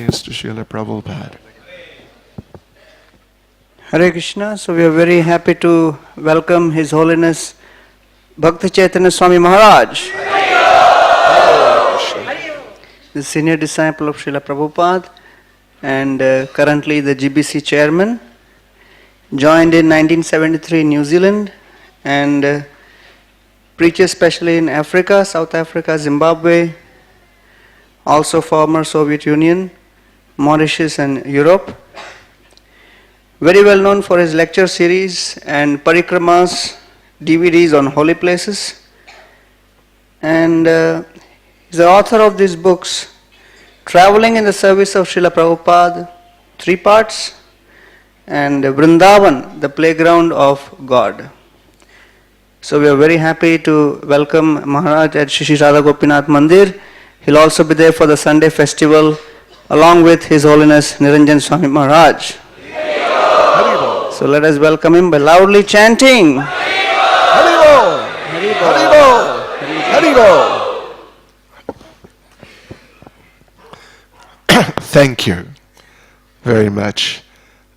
praise to Srila Prabhupada. Hare Krishna. So we are very happy to welcome His Holiness Bhakti Chaitanya Swami Maharaj, the senior disciple of Srila Prabhupada and currently the GBC chairman. Joined in 1973 in New Zealand and preaches especially in Africa, South Africa, Zimbabwe, also former Soviet Union, Mauritius and Europe. Very well known for his lecture series and parikramas, DVDs on holy places. And he's the author of these books, Traveling in the Service of Srila Prabhupada, 3 parts, and Vrindavan, the Playground of God. So we are very happy to welcome Maharaj at Shri Radha Gopinath Mandir. He'll also be there for the Sunday festival along with His Holiness Niranjan Swami Maharaj. So let us welcome him by loudly chanting. Haribo! Haribo! Haribo! Thank you very much.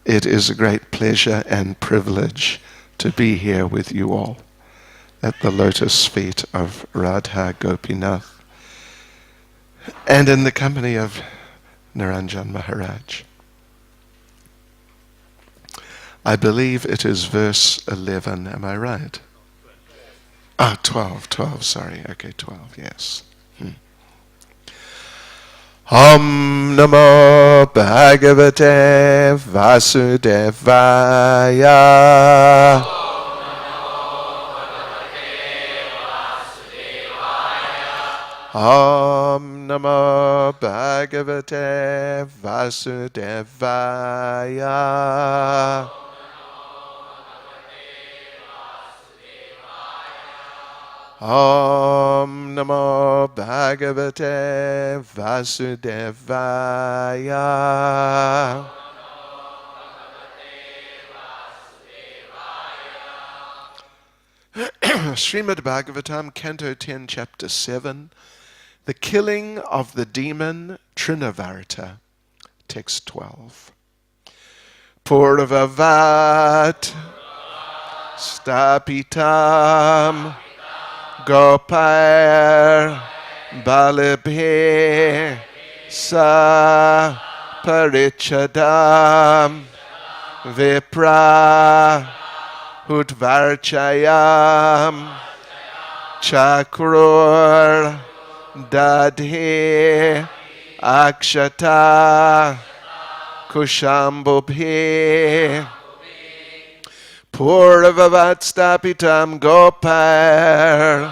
It is a great pleasure and privilege to be here with you all at the lotus feet of Radha Gopinath and in the company of Niranjan Maharaj. I believe it is verse 11, am I right? 12, sorry. Okay, 12, yes. Om Namo Bhagavate Vasudevaya. Om Namo Bhagavate Vasudevaya. Om Namo Bhagavate Vasudevaya. Srimad Bhagavatam, Canto 10, Chapter 7, The Killing of the Demon Trinavarta, Text 12. Purvavat Stapitam Gopar Balabhe Sa Parichadam Vipra Hutvarchayam Chakrur Dadhe Akshata Kushambubhe Purvavat Stapitam Gopar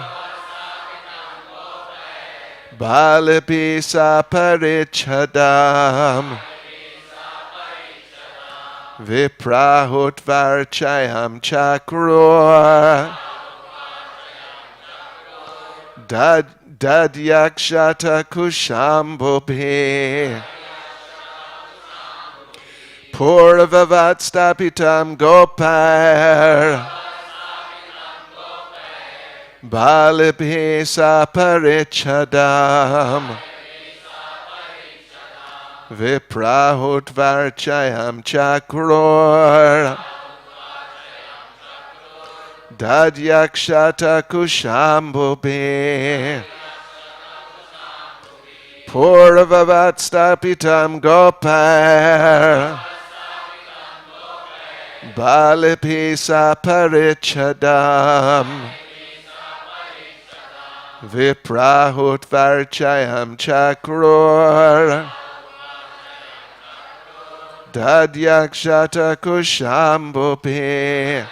Balabisa Parichadam Viprahut Varchayam Chakrur Dadyakshata Kushambubhe Purvavat Stapitam Gopar Balabhesa Parichadam Viprahut Varchayam Chakrur Dadyakshata Kushambubhe Purvavat Stapitam Gopar Balabhesa Parichadam Viprahut Varchayam Chakrur Dadyakshata Kushambubhe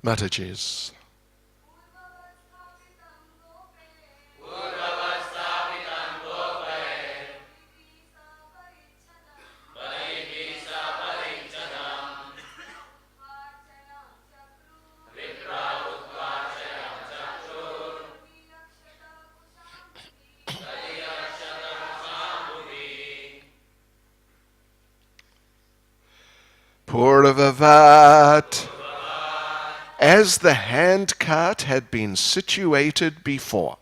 Matajis. Purvavat. As the handcart had been situated before.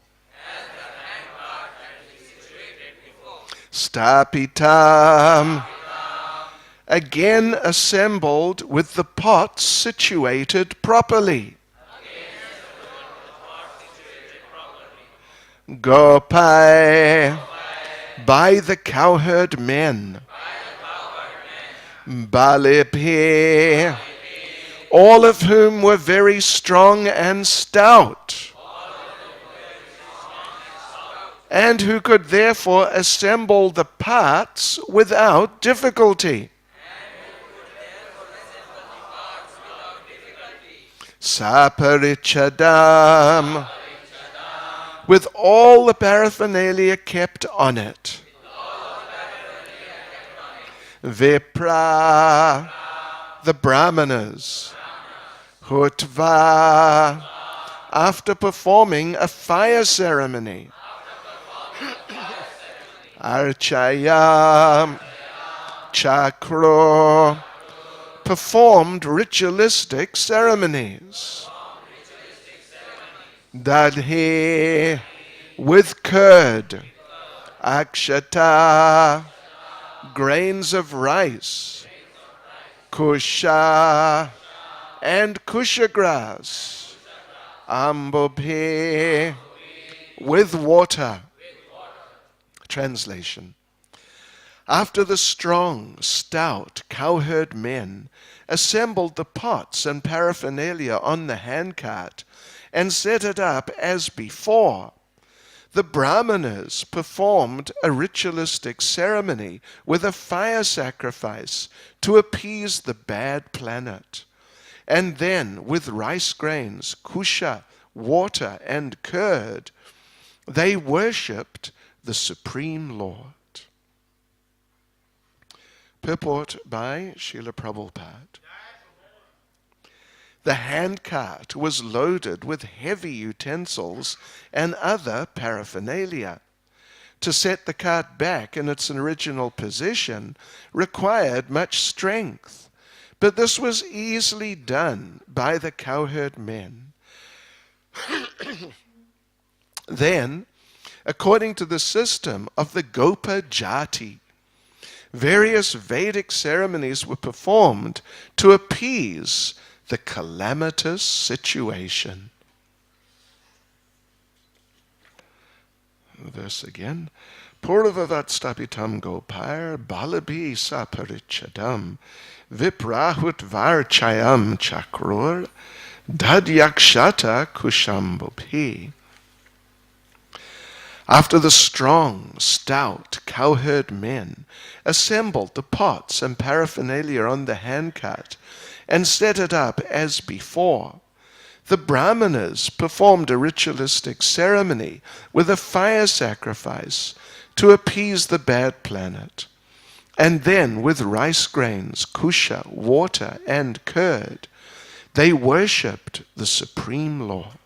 Stapitam. Again assembled with the pots situated properly. Gopai. By the cowherd men. Baliphi. All of whom were very strong and stout, and who could therefore assemble the parts without difficulty. Saparichadam, with all the paraphernalia kept on it. Vipra, the brahmanas. Hutva, after performing a fire ceremony. Archaya, Chakro, performed ritualistic ceremonies. Dadhi, with curd. Akshata, grains of rice. Kusha, and kusha grass. Ambobhi, with water. Translation. After the strong, stout cowherd men assembled the pots and paraphernalia on the handcart and set it up as before, the brahmanas performed a ritualistic ceremony with a fire sacrifice to appease the bad planet. And then, with rice grains, kusha, water, and curd, they worshipped the Supreme Lord. Purport by Srila Prabhupada. The handcart was loaded with heavy utensils and other paraphernalia. To set the cart back in its original position required much strength. But this was easily done by the cowherd men. Then, according to the system of the Gopa Jati, various Vedic ceremonies were performed to appease the calamitous situation. Verse again. Purvavat stapitam gopar balabhi saparichadam viprahut varchayam chakrur dadyakshata kushambobhi. After the strong, stout cowherd men assembled the pots and paraphernalia on the handcart and set it up as before, the brahmanas performed a ritualistic ceremony with a fire sacrifice to appease the bad planet. And then, with rice grains, kusha, water, and curd, they worshipped the Supreme Lord.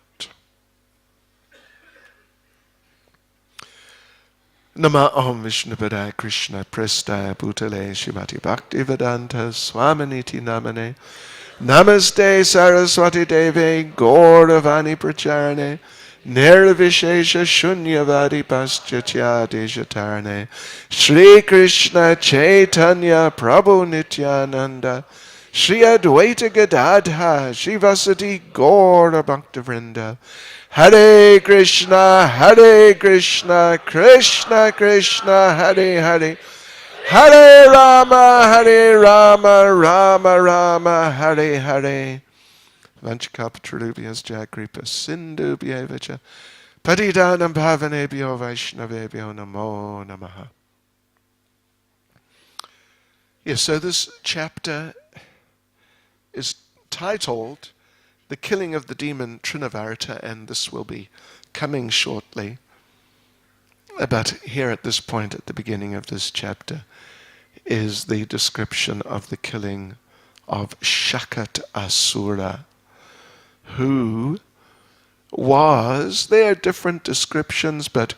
Nama Om Vishnupadaya Krishna Prestaya Bhutale Srimati Bhaktivedanta Swaminiti Namane Namaste Saraswati Deve Gauravani Pracharane Nirvishesha Shunyavadi Paschatya Deshatarane Shri Krishna Chaitanya Prabhu Nityananda Shri Advaita Gadadha Shivasati Gaura Bhaktavrinda. Hare Krishna, Krishna Krishna, Hare Hare. Hare Rama, Rama Rama, Hare Hare. Vanchakapatrulubhyas Jagripa Sindhubhyevacha Patidanam Bhavanebhyo Vaishnavebhyo Namo Namaha. Yes, so this chapter is titled The Killing of the Demon Trinavarta, and this will be coming shortly. But here at this point, at the beginning of this chapter, is the description of the killing of Shakat Asura, who was, there are different descriptions, but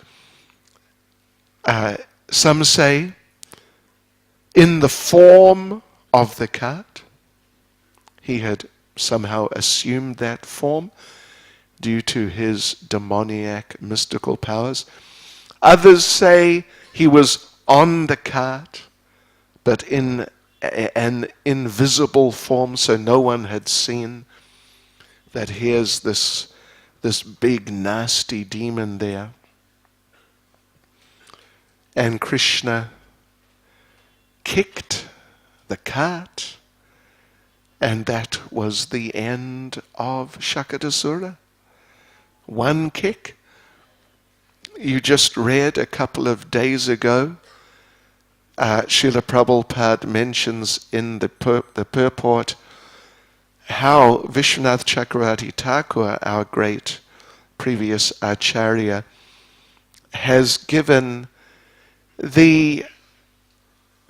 some say in the form of the cat. He had somehow assumed that form due to his demoniac mystical powers. Others say he was on the cart, but in an invisible form, so no one had seen that here's this big nasty demon there. And Krishna kicked the cart, and that was the end of Shakatasura. One kick. You just read a couple of days ago, Srila Prabhupada mentions in the purport how Vishwanath Chakravarti Thakur, our great previous Acharya, has given the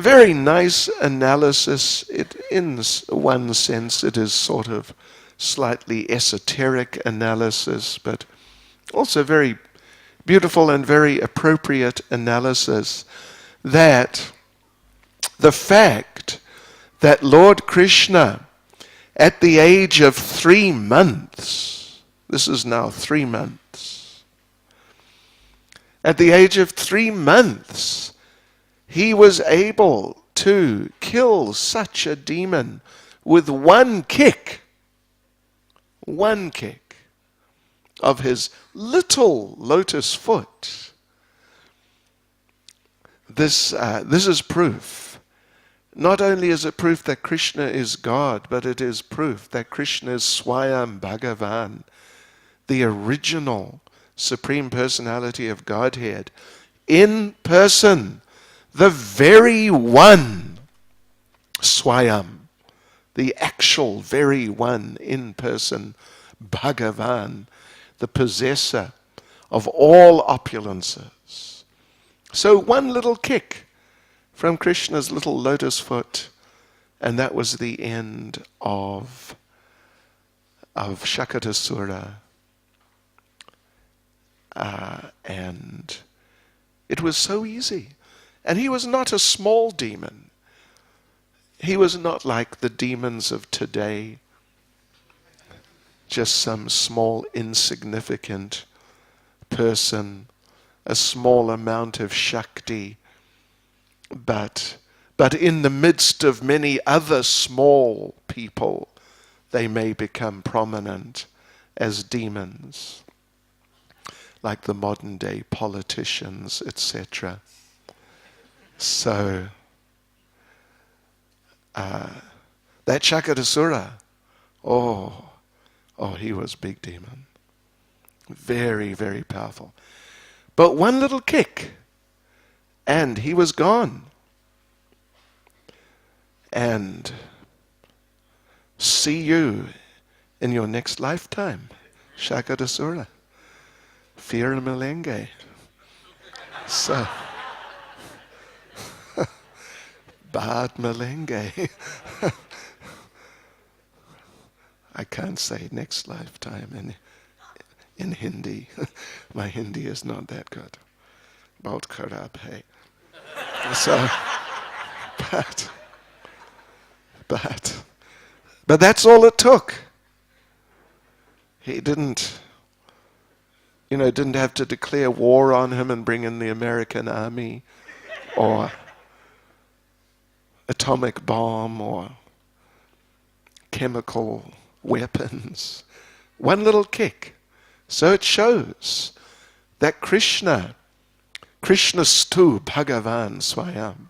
very nice analysis. In one sense, it is sort of slightly esoteric analysis, but also very beautiful and very appropriate analysis, that the fact that Lord Krishna, at the age of 3 months, this is now 3 months, at the age of 3 months, he was able to kill such a demon with one kick of his little lotus foot. This is proof. Not only is it proof that Krishna is God, but it is proof that Krishna is Swayam Bhagavan, the original Supreme Personality of Godhead, in person, the very one, Swayam, the actual very one in person, Bhagavan, the possessor of all opulences. So one little kick from Krishna's little lotus foot, and that was the end of Shakatasura. And it was so easy. And he was not a small demon. He was not like the demons of today, just some small insignificant person, a small amount of Shakti, but in the midst of many other small people, they may become prominent as demons, like the modern day politicians, etc. So, that Shakatasura, he was big demon. Very, very powerful. But one little kick, and he was gone. And see you in your next lifetime, Shakatasura. Fear Malenge. So, Bad Malenge. I can't say next lifetime in Hindi. My Hindi is not that good. Bahut kharab hai. So, but that's all it took. He didn't have to declare war on him and bring in the American army or atomic bomb or chemical weapons. One little kick. So it shows that Krishnastu Bhagavan Swayam,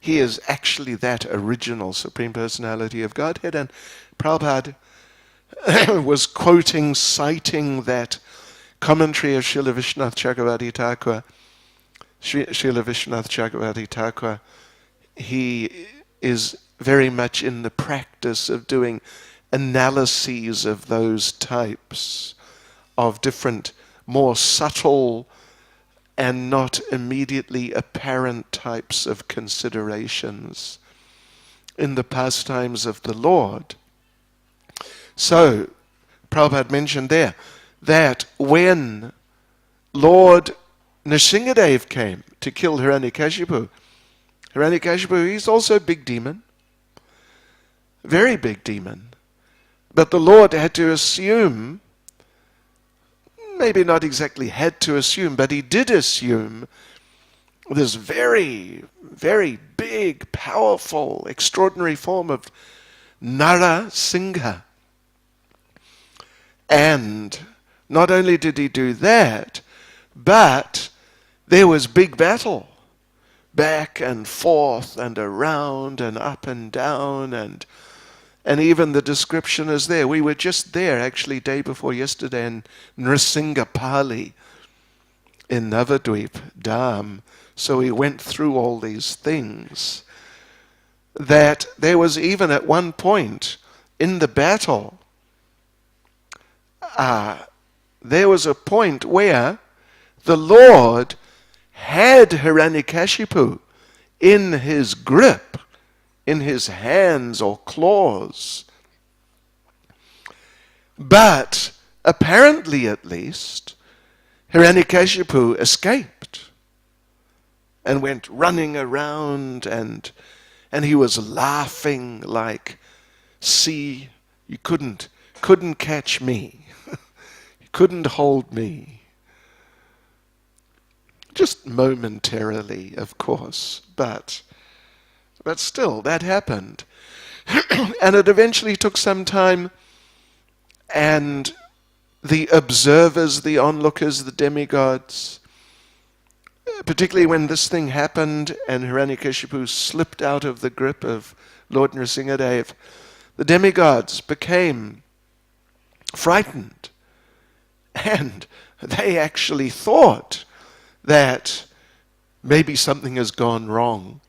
he is actually that original Supreme Personality of Godhead. And Prabhupada was quoting, citing that commentary of Srila Vishwanath Chakravarti Thakur. Srila Vishwanath Chakravarti Thakur, he is very much in the practice of doing analyses of those types of different, more subtle and not immediately apparent types of considerations in the pastimes of the Lord. So, Prabhupada mentioned there that when Lord Nrsingadev came to kill Hiranyakashipu, he's also a big demon, very big demon. But the Lord had to assume, maybe not exactly had to assume, but he did assume this very, very big, powerful, extraordinary form of Nara Singha. And not only did he do that, but there was big battle, back and forth and around and up and down, and even the description is there. We were just there actually day before yesterday in Nrasingapali in Navadvip Dham. So we went through all these things. That there was even at one point in the battle, there was a point where the Lord had Hiranyakashipu in his grip, in his hands or claws. But apparently, at least, Hiranyakashipu escaped and went running around, and he was laughing like, see, you couldn't catch me. You couldn't hold me. Just momentarily, of course, but still, that happened. And it eventually took some time, and the observers, the onlookers, the demigods, particularly when this thing happened and Hiranyakashipu slipped out of the grip of Lord Nrsingadev, the demigods became frightened. And they actually thought that maybe something has gone wrong.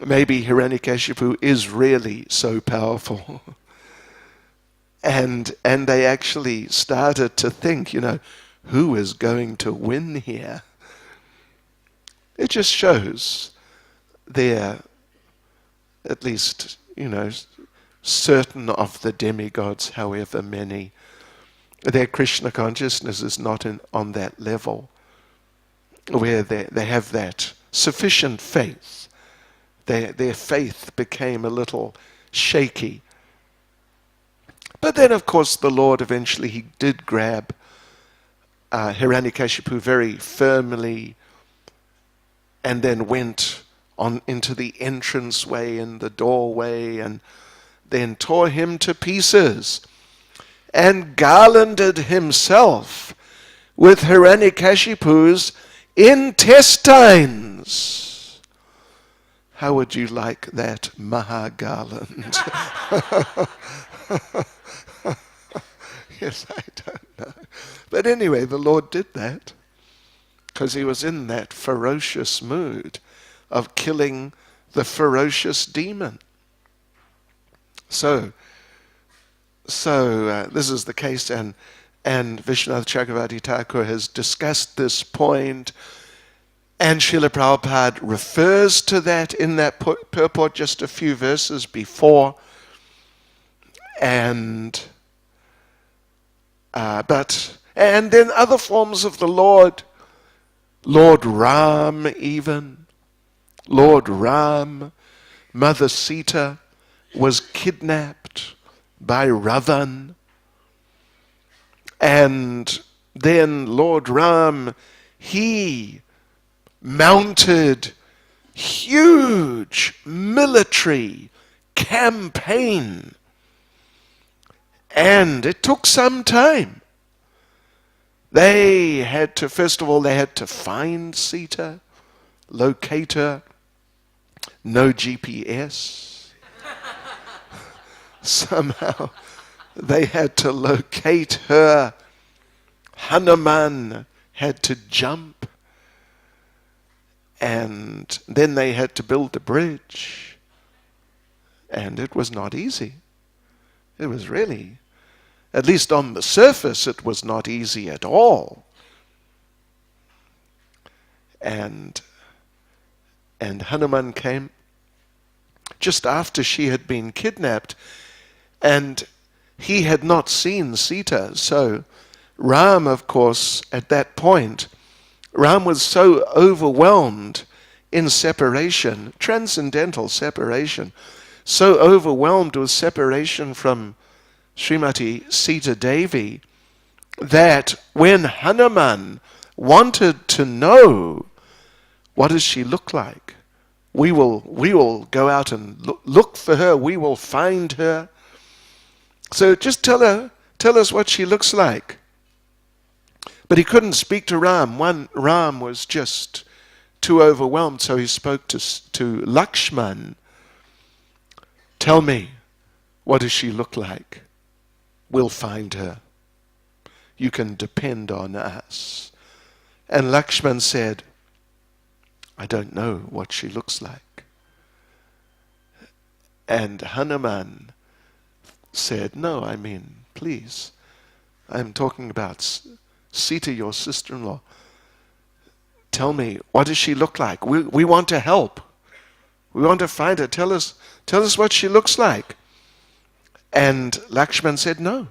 Maybe Hiranyakashipu is really so powerful. And they actually started to think, who is going to win here? It just shows they're, at least, certain of the demigods, however many, their Krishna consciousness is not on that level where they have that sufficient faith. Their faith became a little shaky. But then, of course, the Lord eventually, he did grab Hiranyakashipu very firmly and then went on into the entranceway and the doorway and then tore him to pieces and garlanded himself with Hiranyakashipu's intestines. How would you like that Maha-garland? Yes, I don't know. But anyway, the Lord did that because he was in that ferocious mood of killing the ferocious demon. So this is the case, and Vishwanath Chakravarti Thakur has discussed this point, and Srila Prabhupada refers to that in that purport just a few verses before, and then other forms of the Lord Ram even, Lord Ram, Mother Sita was kidnapped by Ravan, and then Lord Ram, he mounted huge military campaign. And it took some time. They had to, first of all, they had to find Sita, locate her, no GPS. Somehow they had to locate her. Hanuman had to jump. And then they had to build a bridge. And it was not easy. It was really, at least on the surface, it was not easy at all. And Hanuman came just after she had been kidnapped, and he had not seen Sita. So Ram, of course, at that point, Ram was so overwhelmed in separation, transcendental separation, so overwhelmed with separation from Srimati Sita Devi, that when Hanuman wanted to know, what does she look like? We will go out and look for her. We will find her. So just tell us what she looks like. But he couldn't speak to Ram. Ram was just too overwhelmed, so he spoke to Lakshman. Tell me, what does she look like? We'll find her. You can depend on us. And Lakshman said, I don't know what she looks like. And Hanuman said, no, I mean, please, I'm talking about Sita, your sister-in-law. Tell me, what does she look like? We want to help. We want to find her. Tell us what she looks like. And Lakshman said, no,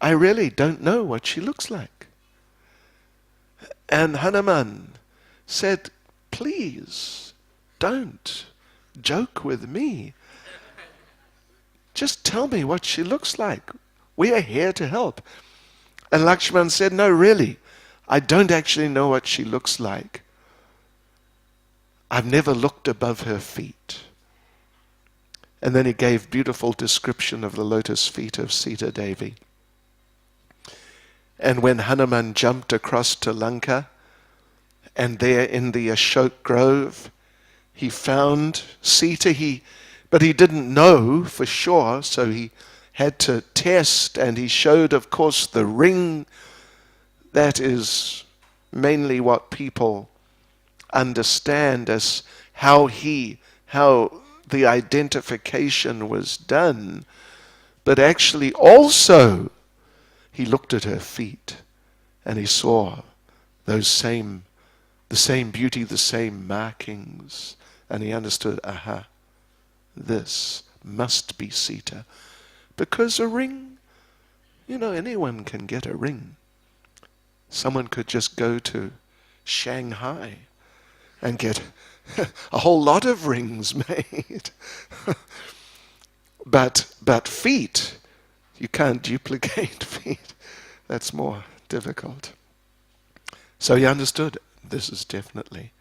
I really don't know what she looks like. And Hanuman said, please, don't joke with me. Just tell me what she looks like. We are here to help. And Lakshman said, no, really, I don't actually know what she looks like. I've never looked above her feet. And then he gave beautiful description of the lotus feet of Sita Devi. And when Hanuman jumped across to Lanka, and there in the Ashok Grove, he found Sita, but he didn't know for sure, so he had to test, and he showed, of course, the ring. That is mainly what people understand as how the identification was done. But actually also, he looked at her feet, and he saw the same beauty, the same markings, and he understood, aha, this must be Sita. Because a ring, anyone can get a ring. Someone could just go to Shanghai and get a whole lot of rings made. But feet, you can't duplicate feet. That's more difficult. So he understood, this is definitely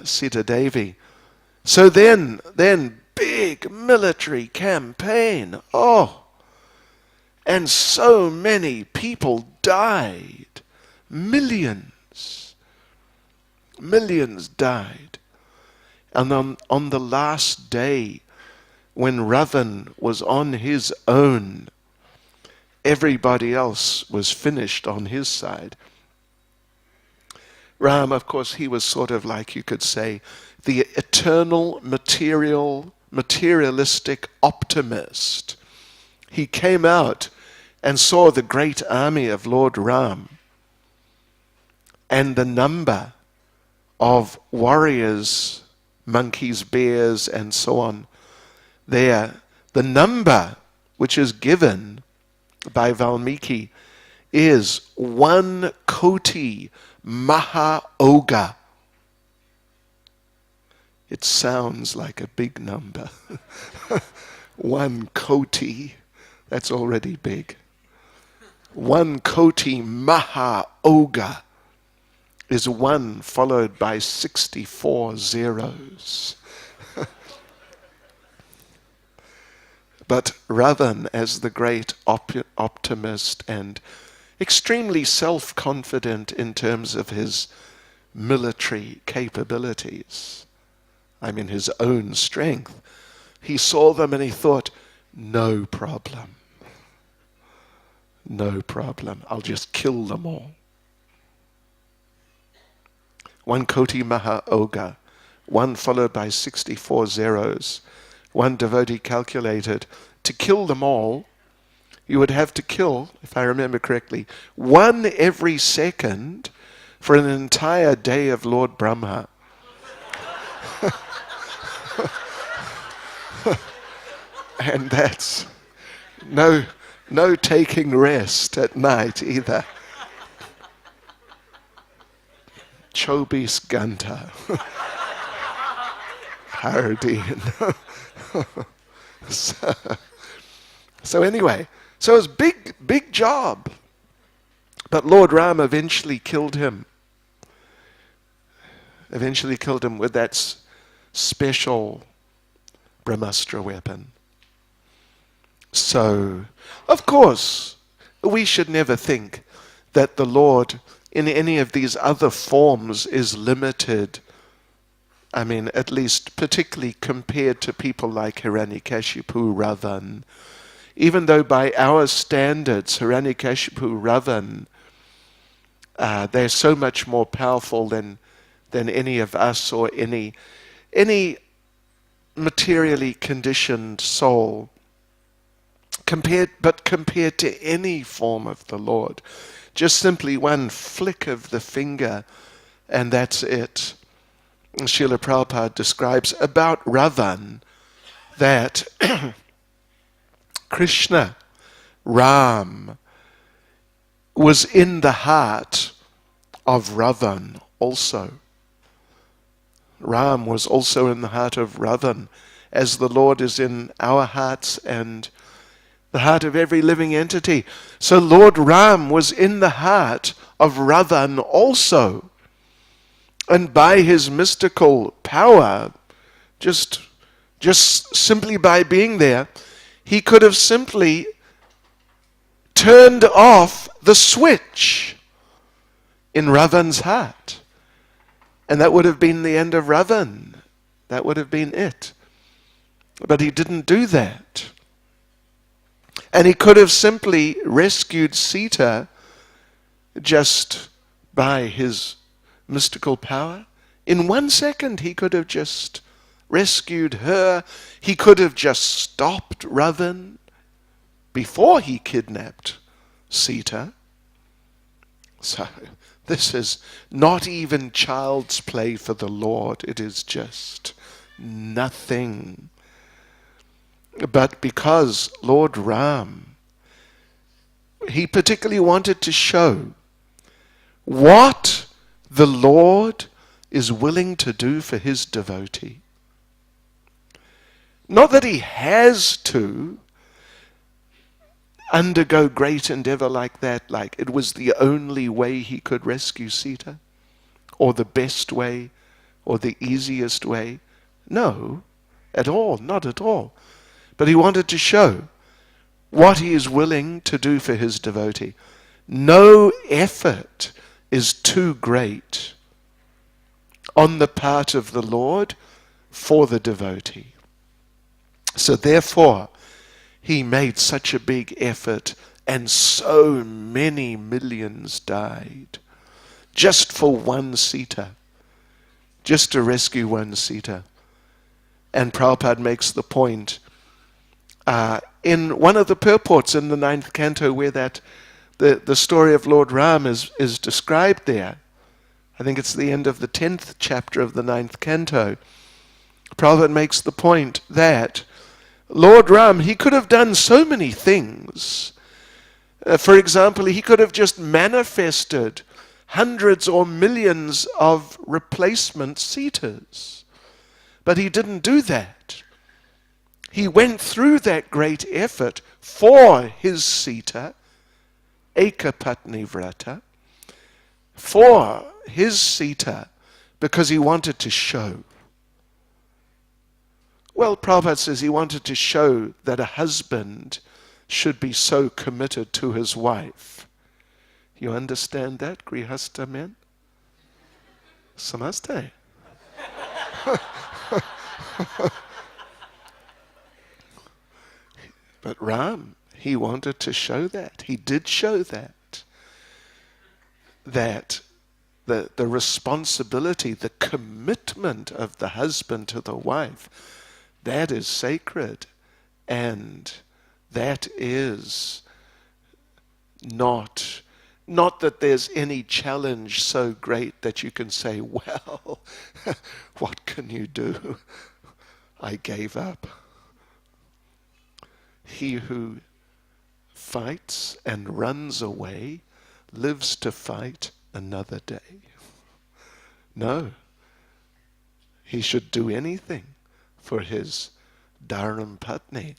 Sita Devi. So then big military campaign. And so many people died. Millions died. And on the last day, when Ravan was on his own, everybody else was finished on his side. Ram, of course, he was sort of like, you could say, the eternal materialistic optimist. He came out and saw the great army of Lord Ram and the number of warriors, monkeys, bears, and so on there. The number which is given by Valmiki is 1 koti maha-oga. It sounds like a big number. 1 koti, that's already big. 1 koti maha-oga is 1 followed by 64 zeros. But Ravan, as the great optimist and extremely self-confident in terms of his military capabilities, I mean his own strength, he saw them and he thought, no problem. No problem. I'll just kill them all. One Koti Maha Oga, one followed by 64 zeros. One devotee calculated, to kill them all, you would have to kill, if I remember correctly, one every second for an entire day of Lord Brahma. And that's no taking rest at night either. Chobis Ganta. Haradin. So anyway, so it was big job. But Lord Ram eventually killed him. Eventually killed him with that special Brahmastra weapon. So, of course, we should never think that the Lord in any of these other forms is limited. I mean, at least particularly compared to people like Hiranyakashipu, Ravan. Even though by our standards, Hiranyakashipu, Ravan, they're so much more powerful than any of us or any materially conditioned soul. Compared to any form of the Lord, just simply one flick of the finger, and that's it. Srila Prabhupada describes about Ravan that Krishna, Ram, was in the heart of Ravan also. Ram was also in the heart of Ravan, as the Lord is in our hearts and the heart of every living entity. So Lord Ram was in the heart of Ravan also. And by his mystical power, just simply by being there, he could have simply turned off the switch in Ravan's heart. And that would have been the end of Ravan. That would have been it. But he didn't do that. And he could have simply rescued Sita just by his mystical power. In 1 second, he could have just rescued her. He could have just stopped Ravan before he kidnapped Sita. So this is not even child's play for the Lord. It is just nothing. But because Lord Ram, he particularly wanted to show what the Lord is willing to do for his devotee. Not that he has to undergo great endeavor like that, like it was the only way he could rescue Sita, or the best way, or the easiest way. No, at all, not at all. But he wanted to show what he is willing to do for his devotee. No effort is too great on the part of the Lord for the devotee. So therefore, he made such a big effort, and so many millions died just for one Sita, just to rescue one Sita. And Prabhupada makes the point in one of the purports in the 9th canto where the story of Lord Ram is described there. I think it's the end of the 10th chapter of the 9th canto. Prabhupada makes the point that Lord Ram, he could have done so many things. For example, he could have just manifested hundreds or millions of replacement Sitas. But he didn't do that. He went through that great effort for his Sita, Ekapatni Vrata, for his Sita, because he wanted to show. Well, Prabhupada says he wanted to show that a husband should be so committed to his wife. You understand that, Grihastha men? Samaste. But Ram, he wanted to show that. He did show that. That the responsibility, the commitment of the husband to the wife, that is sacred. And that is not that there's any challenge so great that you can say, well, what can you do? I gave up. He who fights and runs away lives to fight another day. No. He should do anything for his Dharam Patni.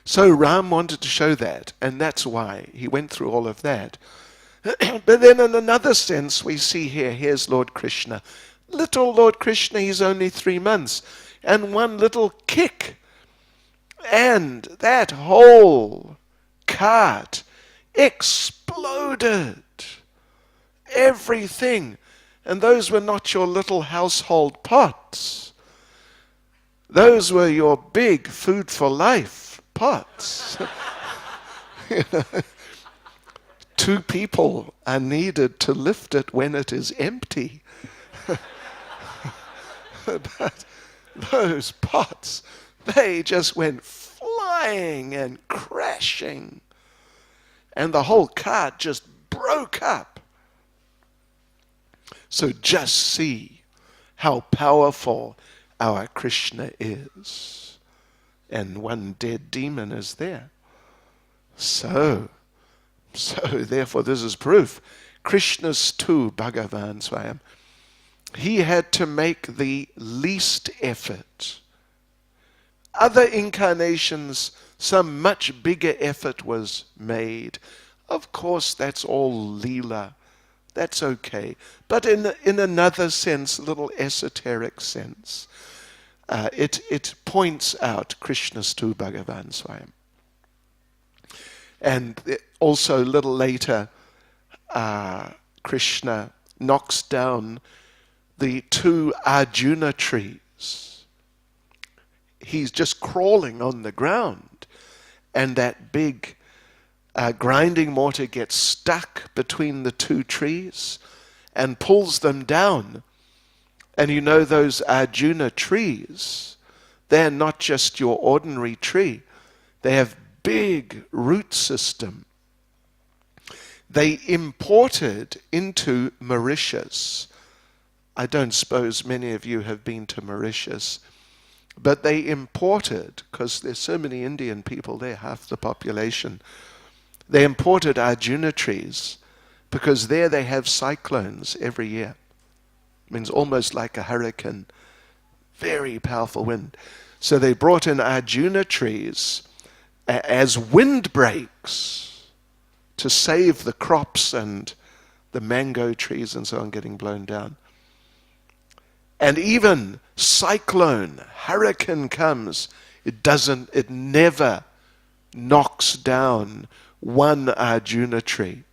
So Ram wanted to show that, and that's why he went through all of that. But then in another sense, we see here's Lord Krishna. Little Lord Krishna, he's only 3 months, and one little kick, and that whole cart exploded. Everything. And those were not your little household pots. Those were your big food for life pots. You know, 2 people are needed to lift it when it is empty. But those pots, they just went flying and crashing. And the whole cart just broke up. So just see how powerful our Krishna is. And one dead demon is there. So therefore this is proof. Krishna's too, Bhagavan Swayam. He had to make the least effort. Other incarnations, some much bigger effort was made. Of course, that's all Leela. That's okay. But in another sense, a little esoteric sense, it points out Krishna's tu Bhagavan Swayam. And also a little later, Krishna knocks down the 2 Arjuna trees. He's just crawling on the ground, and that big grinding mortar gets stuck between the 2 trees and pulls them down. And you know those Arjuna trees, they're not just your ordinary tree. They have big root system. They imported into Mauritius. I don't suppose many of you have been to Mauritius, but they imported, because there's so many Indian people there, half the population, they imported Arjuna trees because there they have cyclones every year. It means almost like a hurricane, very powerful wind. So they brought in Arjuna trees as windbreaks to save the crops and the mango trees and so on getting blown down. And even cyclone, hurricane comes, it never knocks down one Arjuna tree.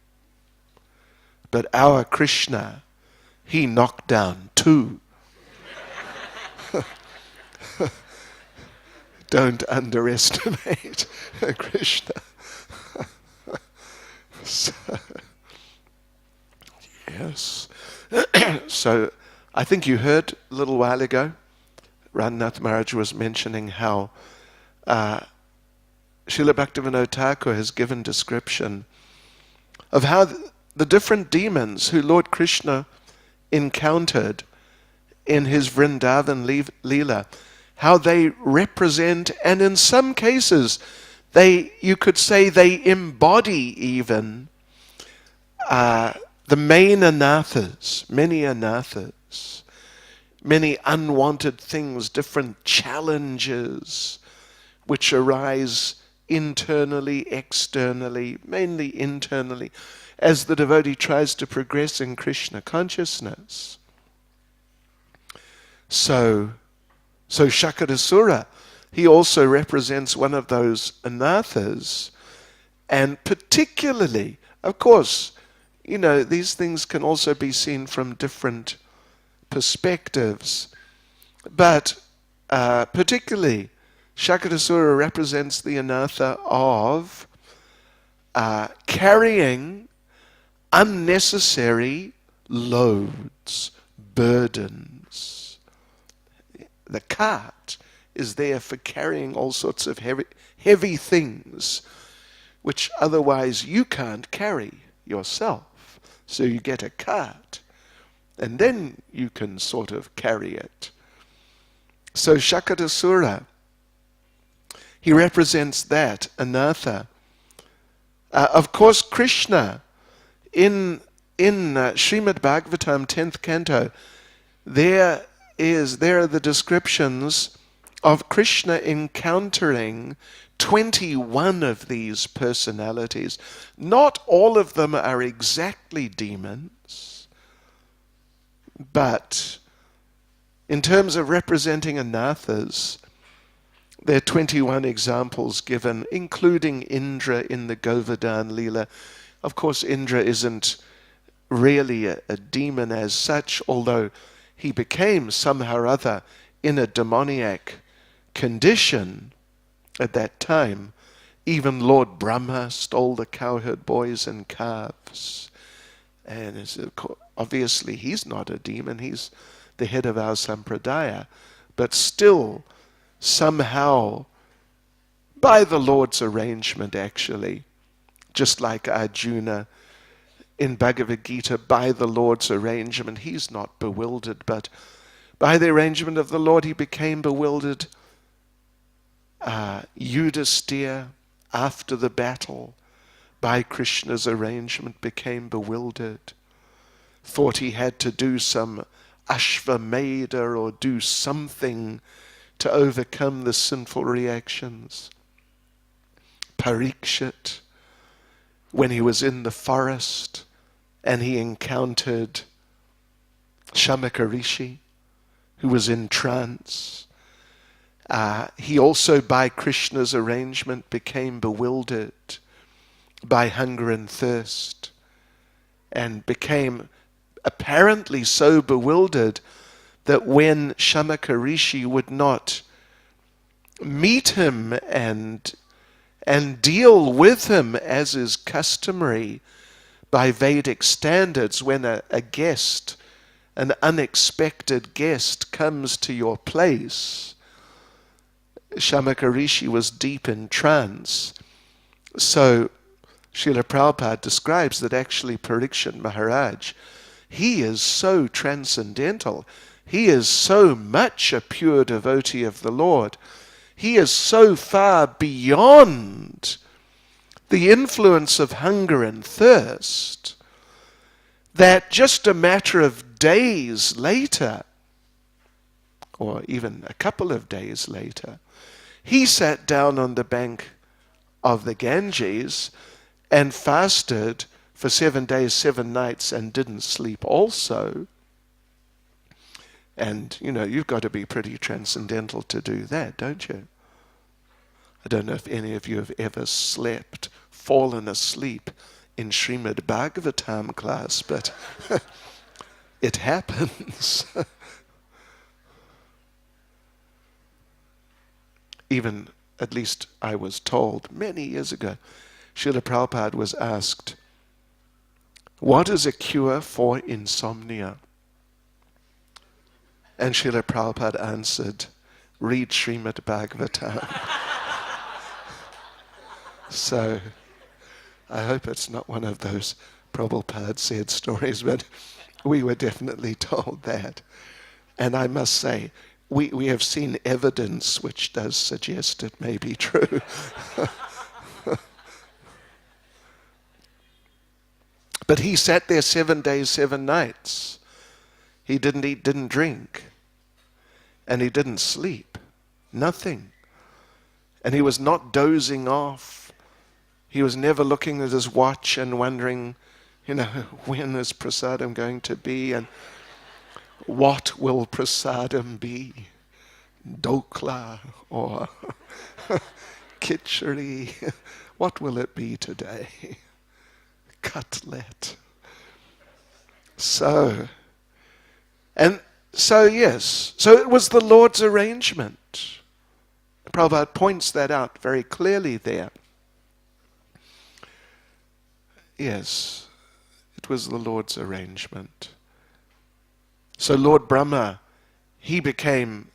But our Krishna, he knocked down 2. Don't underestimate Krishna. So, yes. So I think you heard a little while ago, Rannath Maharaj was mentioning how Srila Bhaktivinoda Thakur has given description of how the different demons who Lord Krishna encountered in his Vrindavan Leela, how they represent, and in some cases, you could say they embody even the main anathas, many unwanted things, different challenges which arise internally, externally, mainly internally, as the devotee tries to progress in Krishna consciousness. So So Shakadasura, he also represents one of those anathas. And particularly, of course, these things can also be seen from different perspectives. But particularly, Shakadasura represents the anatha of carrying unnecessary loads, burdens. The cart is there for carrying all sorts of heavy things which otherwise you can't carry yourself. So you get a cart, and then you can sort of carry it. So Shakadasura, he represents that, anatha. Of course, Krishna, in Srimad Bhagavatam 10th canto, there are the descriptions of Krishna encountering 21 of these personalities. Not all of them are exactly demons, but in terms of representing anathas, there are 21 examples given, including Indra in the Govardhan Leela. Of course, Indra isn't really a demon as such, although he became somehow or other in a demoniac condition at that time. Even Lord Brahma stole the cowherd boys and calves. And obviously he's not a demon, he's the head of our sampradaya. But still, somehow, by the Lord's arrangement actually, just like Arjuna in Bhagavad Gita, by the Lord's arrangement, he's not bewildered, but by the arrangement of the Lord he became bewildered. Yudhisthira, after the battle, by Krishna's arrangement, became bewildered. Thought he had to do some Ashvamedha or do something to overcome the sinful reactions. Parikshit, when he was in the forest and he encountered Shamaka Rishi, who was in trance, he also, by Krishna's arrangement, became bewildered by hunger and thirst, and became apparently so bewildered that when Shamaka Rishi would not meet him and deal with him as is customary by Vedic standards, when a guest, an unexpected guest, comes to your place, Shamaka Rishi was deep in trance. So Srila Prabhupada describes that actually Parikshit Maharaj, he is so transcendental, he is so much a pure devotee of the Lord, he is so far beyond the influence of hunger and thirst that just a matter of days later, or even a couple of days later, he sat down on the bank of the Ganges and fasted for 7 days, 7 nights, and didn't sleep also. And, you've got to be pretty transcendental to do that, don't you? I don't know if any of you have ever slept, fallen asleep in Srimad Bhagavatam class, but it happens. Even, at least I was told many years ago, Srila Prabhupada was asked, what is a cure for insomnia? And Srila Prabhupada answered, read Srimad Bhagavatam. So I hope it's not one of those Prabhupada said stories, but we were definitely told that. And I must say, we have seen evidence which does suggest it may be true. But he sat there 7 days, 7 nights. He didn't eat, didn't drink. And he didn't sleep. Nothing. And he was not dozing off. He was never looking at his watch and wondering, when is prasadam going to be and what will prasadam be? dokla or khichdi. What will it be today? Cutlet. So yes, so it was the Lord's arrangement. Prabhupada points that out very clearly there. Yes, it was the Lord's arrangement. So Lord Brahma, he became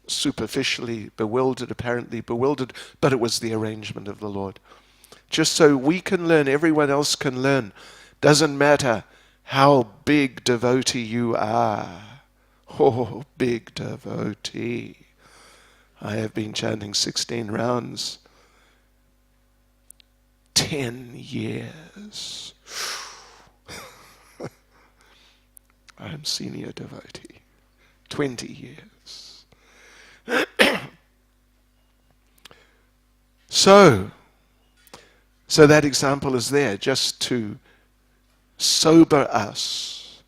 superficially bewildered, apparently bewildered, but it was the arrangement of the Lord. Just so we can learn, everyone else can learn. Doesn't matter how big devotee you are. Oh, big devotee. I have been chanting 16 rounds 10 years. I'm senior devotee. 20 years. So that example is there just to sober us.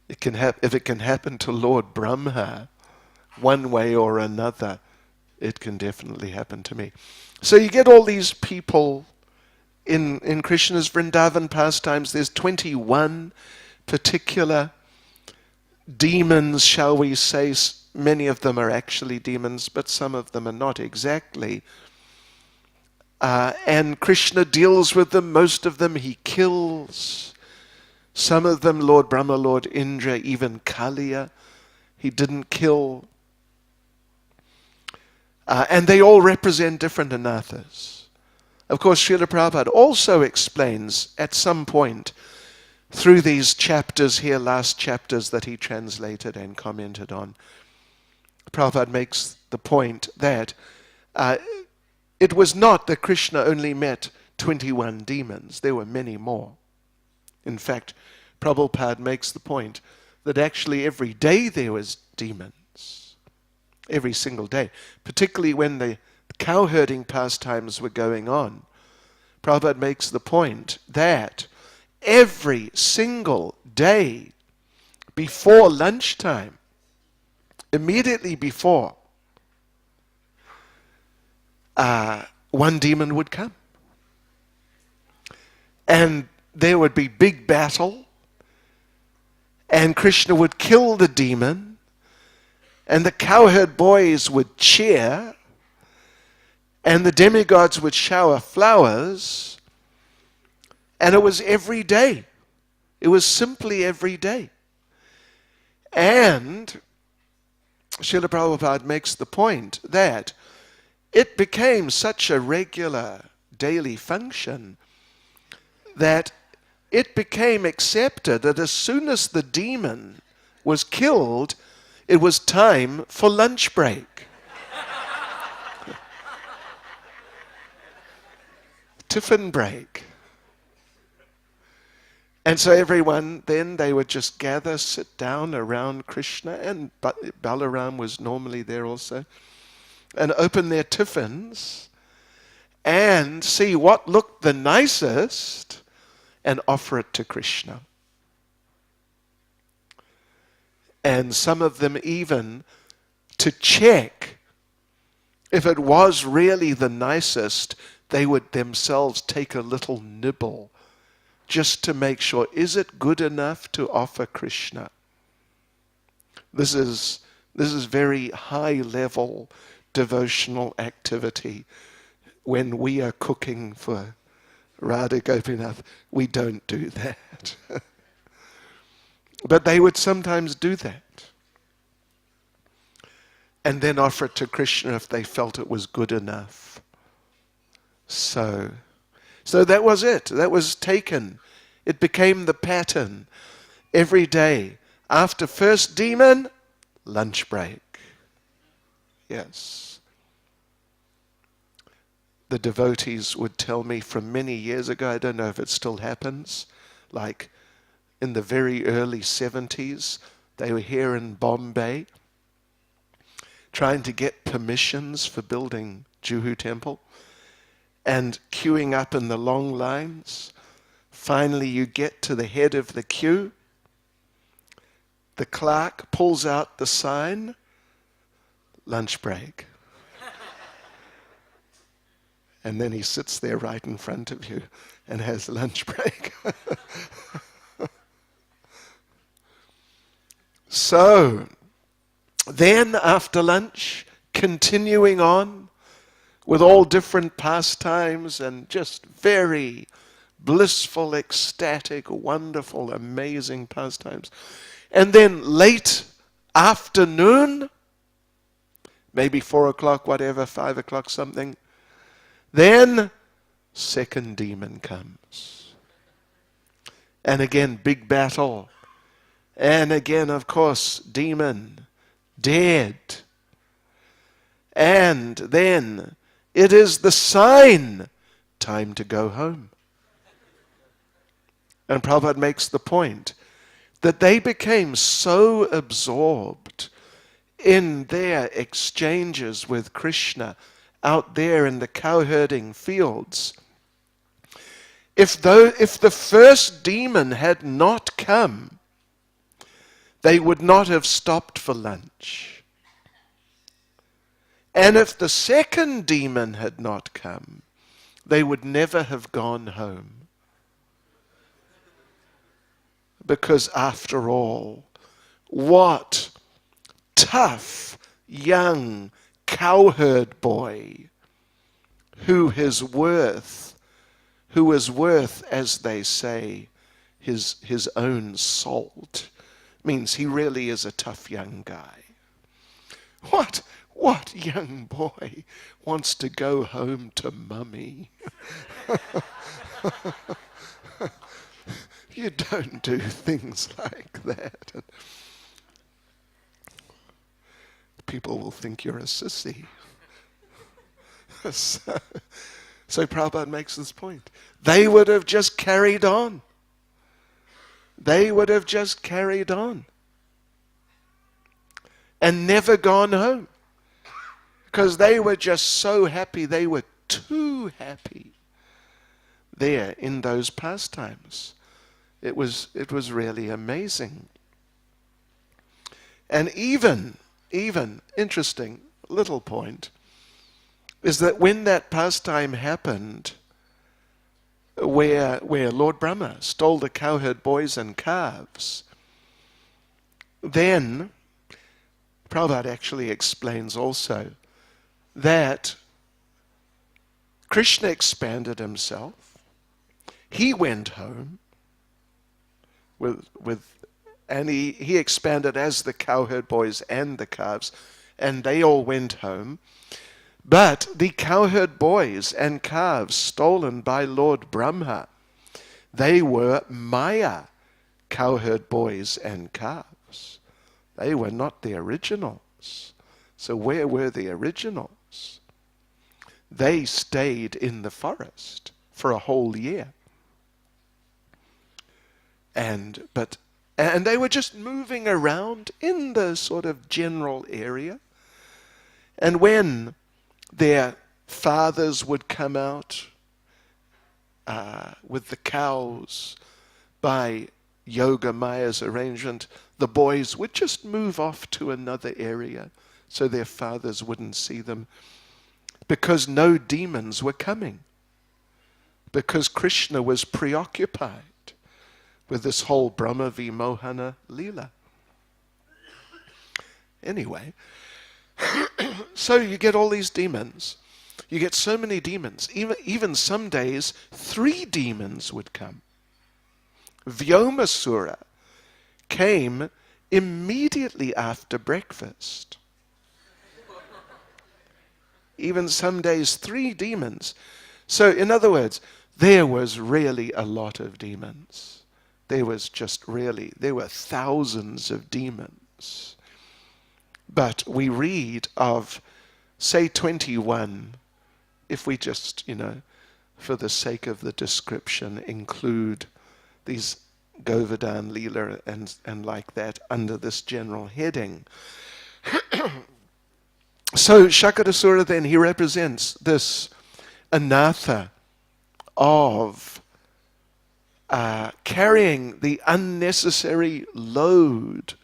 If it can happen to Lord Brahma one way or another, it can definitely happen to me. So you get all these people in Krishna's Vrindavan pastimes. There's 21 particular demons, shall we say. Many of them are actually demons, but some of them are not exactly. And Krishna deals with them. Most of them he kills. Some of them, Lord Brahma, Lord Indra, even Kaliya, he didn't kill. And they all represent different anathas. Of course, Srila Prabhupada also explains at some point through these chapters here, last chapters that he translated and commented on, Prabhupada makes the point that it was not that Krishna only met 21 demons. There were many more. In fact, Prabhupada makes the point that actually every day there was demons. Every single day. Particularly when the cow herding pastimes were going on. Prabhupada makes the point that every single day before lunchtime, immediately before, one demon would come. And there would be big battle, and Krishna would kill the demon, and the cowherd boys would cheer, and the demigods would shower flowers, and it was every day. It was simply every day. And Srila Prabhupada makes the point that it became such a regular daily function that it became accepted that as soon as the demon was killed, it was time for lunch break. Tiffin break. And so everyone, then they would just gather, sit down around Krishna, and Balaram was normally there also, and open their tiffins and see what looked the nicest and offer it to Krishna. And some of them even, to check if it was really the nicest, they would themselves take a little nibble just to make sure, is it good enough to offer Krishna? This is very high level devotional activity. When we are cooking for Radha Gopinath, we don't do that. But they would sometimes do that. And then offer it to Krishna if they felt it was good enough. So that was it. That was taken. It became the pattern. Every day, after first demon, lunch break. Yes. The devotees would tell me from many years ago, I don't know if it still happens, like in the very early 70s, they were here in Bombay trying to get permissions for building Juhu Temple and queuing up in the long lines. Finally, you get to the head of the queue. The clerk pulls out the sign lunch break. And then he sits there right in front of you and has lunch break. So, then after lunch, continuing on with all different pastimes and just very blissful, ecstatic, wonderful, amazing pastimes. And then late afternoon, maybe 4 o'clock, whatever, 5 o'clock, something, then second demon comes. And again, big battle. And again, of course, demon dead. And then it is the sign, time to go home. And Prabhupada makes the point that they became so absorbed in their exchanges with Krishna out there in the cow-herding fields. If the first demon had not come, they would not have stopped for lunch. And if the second demon had not come, they would never have gone home. Because after all, what tough young cowherd boy who is worth, as they say, his own salt, means he really is a tough young guy. What young boy wants to go home to mummy? You don't do things like that. People will think you're a sissy. So Prabhupada makes this point. They would have just carried on. They would have just carried on. And never gone home. Because they were just so happy. They were too happy there in those pastimes. It was really amazing. And even interesting little point is that when that pastime happened, where Lord Brahma stole the cowherd boys and calves, then Prabhupada actually explains also that Krishna expanded himself. He went home and he expanded as the cowherd boys and the calves, and they all went home. But the cowherd boys and calves stolen by Lord Brahma, they were Maya cowherd boys and calves. They were not the originals. So where were the originals? They stayed in the forest for a whole year. And they were just moving around in the sort of general area. And when their fathers would come out with the cows by Yoga Maya's arrangement, the boys would just move off to another area so their fathers wouldn't see them, because no demons were coming, because Krishna was preoccupied with this whole Brahma Vimohana Leela. Anyway, so you get all these demons. You get so many demons. Even some days, 3 demons would come. Vyomasura came immediately after breakfast. Even some days, 3 demons. So in other words, there was really a lot of demons. There were thousands of demons. But we read of, say, 21, if we just, for the sake of the description, include these Govardhan Leela and like that under this general heading. So Shakadasura then, he represents this anatha of carrying the unnecessary load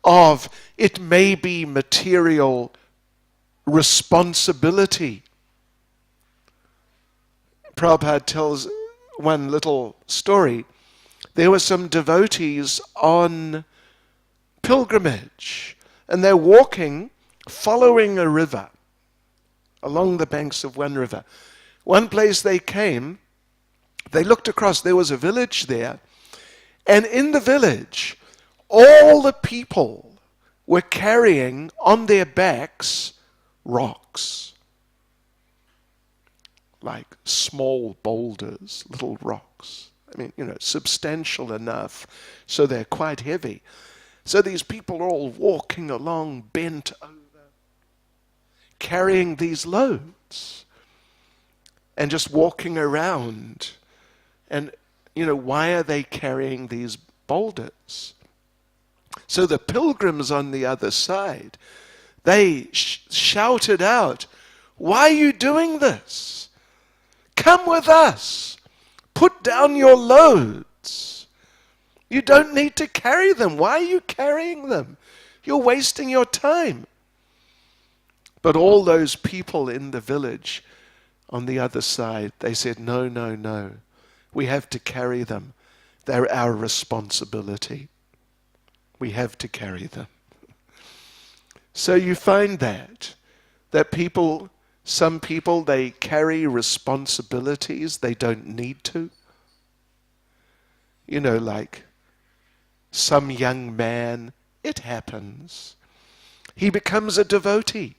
of, it may be material responsibility. Prabhupada tells one little story. There were some devotees on pilgrimage, and they're walking, following a river, along the banks of one river. One place they came, they looked across, there was a village there, and in the village, all the people were carrying on their backs rocks. Like small boulders, little rocks. I mean, substantial enough, so they're quite heavy. So these people are all walking along, bent over, carrying these loads, and just walking around. And, why are they carrying these boulders? So the pilgrims on the other side, they shouted out, "Why are you doing this? Come with us. Put down your loads. You don't need to carry them. Why are you carrying them? You're wasting your time." But all those people in the village on the other side, they said, "No, no, no. We have to carry them. They're our responsibility. We have to carry them." So you find that some people, they carry responsibilities they don't need to. Like some young man, it happens. He becomes a devotee.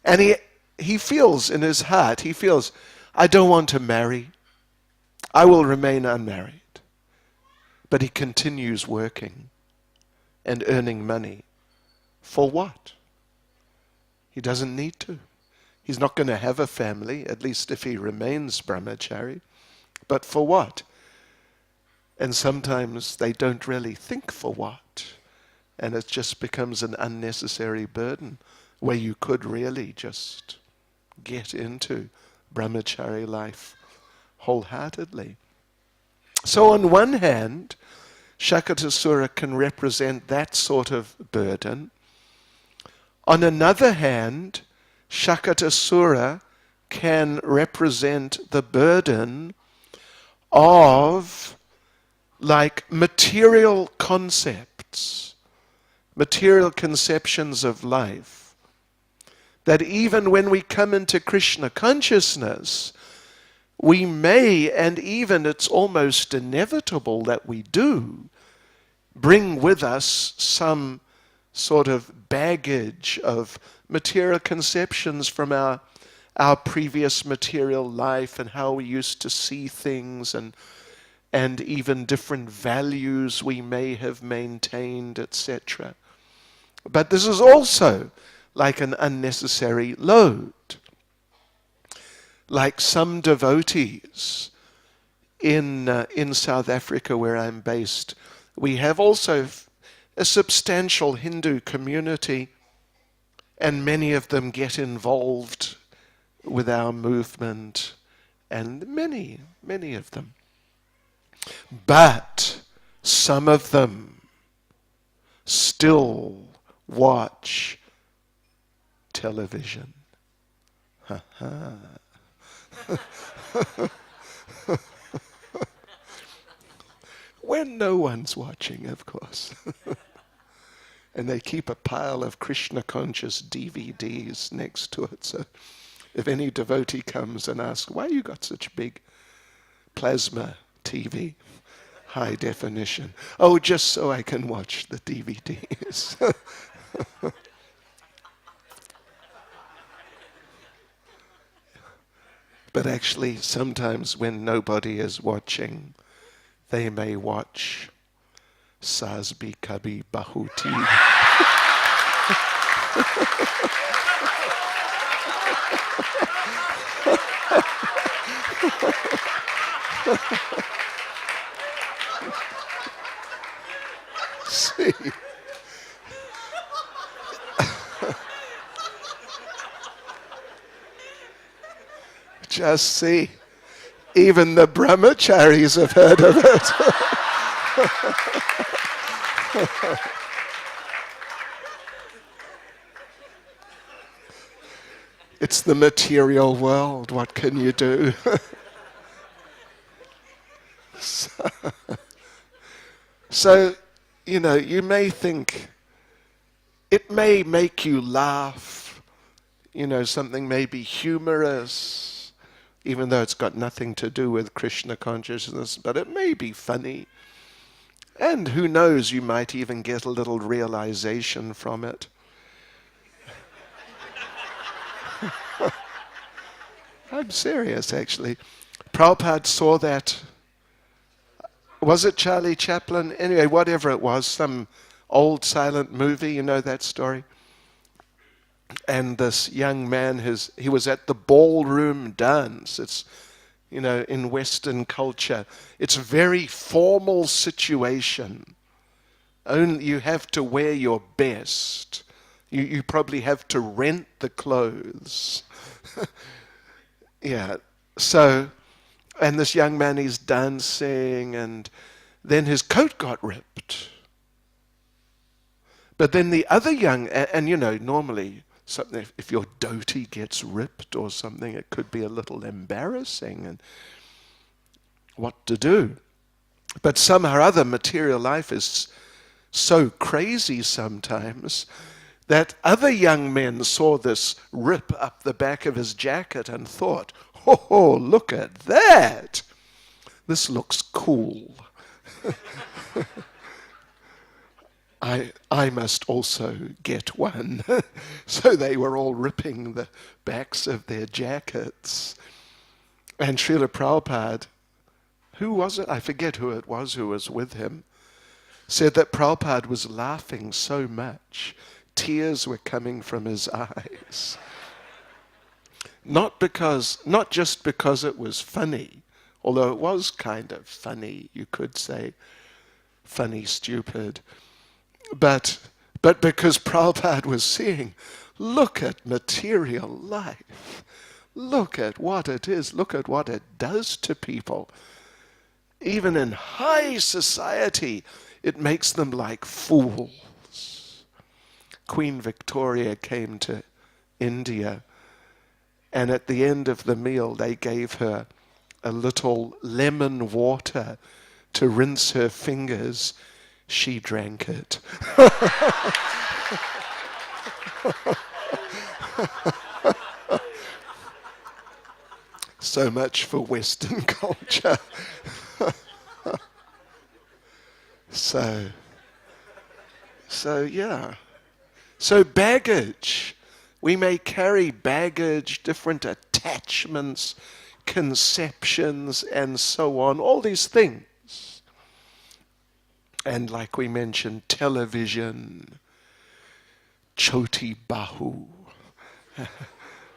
And he feels in his heart, I don't want to marry. I will remain unmarried. But he continues working and earning money. For what? He doesn't need to. He's not going to have a family, at least if he remains brahmachari. But for what? And sometimes they don't really think for what. And it just becomes an unnecessary burden where you could really just get into brahmachari life wholeheartedly. So on one hand, Shakatasura can represent that sort of burden. On another hand, Shakatasura can represent the burden of material concepts, material conceptions of life. That even when we come into Krishna consciousness, we may, and even it's almost inevitable that we do, bring with us some sort of baggage of material conceptions from our previous material life and how we used to see things and even different values we may have maintained, etc. But this is also like an unnecessary load. Like some devotees in South Africa where I'm based, we have also a substantial Hindu community, and many of them get involved with our movement, and many of them. But some of them still watch television. When no one's watching, of course. And they keep a pile of Krishna conscious DVDs next to it. So if any devotee comes and asks, "Why you got such big plasma TV, high definition?" "Oh, just so I can watch the DVDs." But actually, sometimes when nobody is watching, they may watch Saas Bhi Kabhi Bahuti. See? Just see. Even the brahmacharis have heard of it. It's the material world. What can you do? So, you may think it may make you laugh. Something may be humorous, even though it's got nothing to do with Krishna consciousness, but it may be funny. And who knows, you might even get a little realization from it. I'm serious, actually. Prabhupada saw that. Was it Charlie Chaplin? Anyway, whatever it was, some old silent movie, you know that story? And this young man, he was at the ballroom dance. It's, in Western culture, it's a very formal situation. Only you have to wear your best. You probably have to rent the clothes. Yeah. So, and this young man, he's dancing, and then his coat got ripped. But then the other and normally, something, if your dhoti gets ripped or something, it could be a little embarrassing, and what to do. But somehow or other, material life is so crazy sometimes that other young men saw this rip up the back of his jacket and thought, oh, look at that. This looks cool. I must also get one. So they were all ripping the backs of their jackets. And Srila Prabhupada, who was it? I forget who it was who was with him, said that Prabhupada was laughing so much, tears were coming from his eyes. Not just because it was funny, although it was kind of funny, you could say, funny, stupid, but because Prabhupada was seeing, look at material life, look at what it is, look at what it does to people. Even in high society, it makes them like fools. Queen Victoria came to India, and at the end of the meal they gave her a little lemon water to rinse her fingers. She drank it. So much for Western culture. So yeah. So baggage. We may carry baggage, different attachments, conceptions, and so on, all these things. And like we mentioned, television, choti bahu.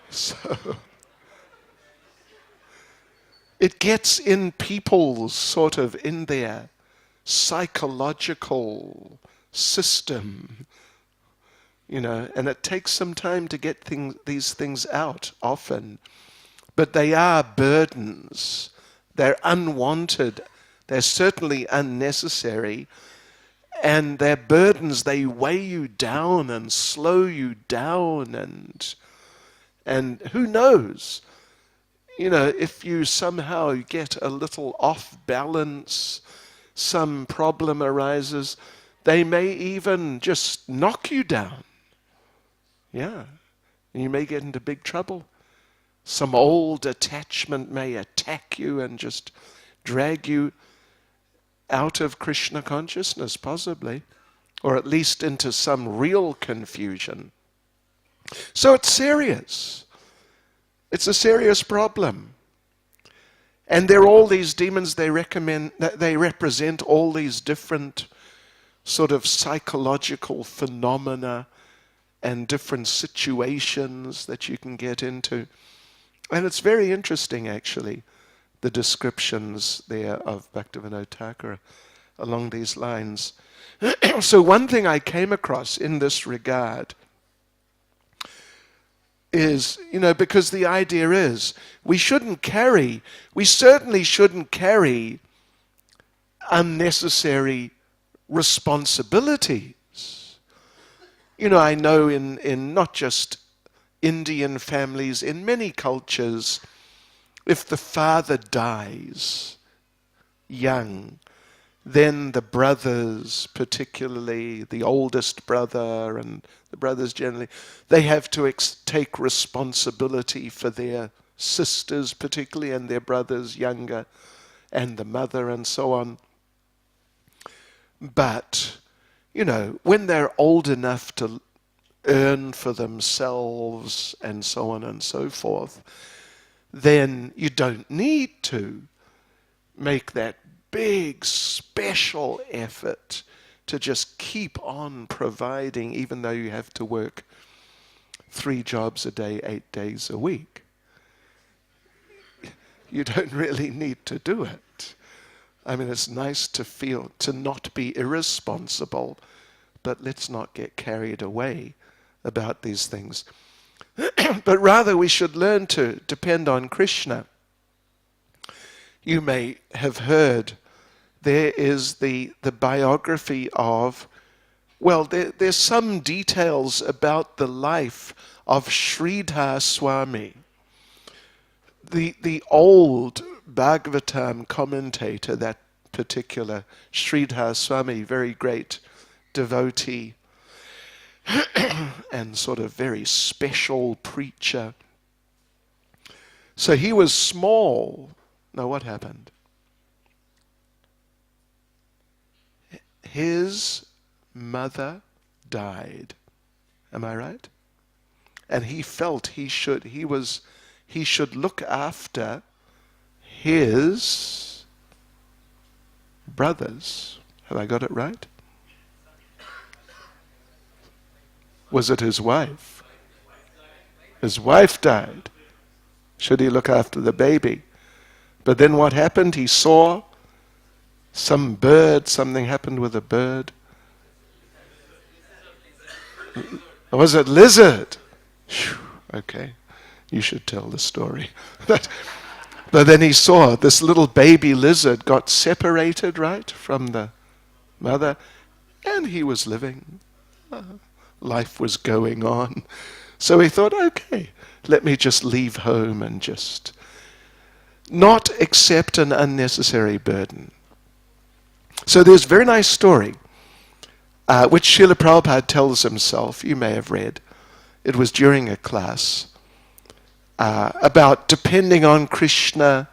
So it gets in people's sort of in their psychological system, and it takes some time to get these things out often. But they are burdens. They're unwanted. They're certainly unnecessary. And they're burdens. They weigh you down and slow you down. And who knows? If you somehow get a little off balance, some problem arises, they may even just knock you down. Yeah. And you may get into big trouble. Some old attachment may attack you and just drag you out of Krishna consciousness, possibly, or at least into some real confusion. So it's serious. It's a serious problem. And there are all these demons, they represent all these different sort of psychological phenomena and different situations that you can get into. And it's very interesting, actually, the descriptions there of Bhaktivinoda Thakur along these lines. So one thing I came across in this regard is, because the idea is we certainly shouldn't carry unnecessary responsibilities. I know in not just Indian families, in many cultures, if the father dies young, then the brothers, particularly the oldest brother and the brothers generally, they have to take responsibility for their sisters particularly and their brothers younger and the mother and so on. But, when they're old enough to earn for themselves and so on and so forth, then you don't need to make that big special effort to just keep on providing, even though you have to work 3 jobs a day, 8 days a week. You don't really need to do it. I mean, it's nice to not be irresponsible, but let's not get carried away about these things. But rather we should learn to depend on Krishna. You may have heard there is the biography of, there's some details about the life of Sridhar Swami. The old Bhagavatam commentator, that particular Sridhar Swami, very great devotee and sort of very special preacher. So he was small. Now what happened? His mother died. Am I right? And he felt he should look after his brothers. Have I got it right? Was it his wife? His wife died. Should he look after the baby? But then what happened? He saw some bird, something happened with a bird. Was it lizard? Okay, you should tell the story. But then he saw this little baby lizard got separated, right, from the mother, and he was living. Life was going on. So he thought, okay, let me just leave home and just not accept an unnecessary burden. So there's a very nice story, which Srila Prabhupada tells himself, you may have read. It was during a class, about depending on Krishna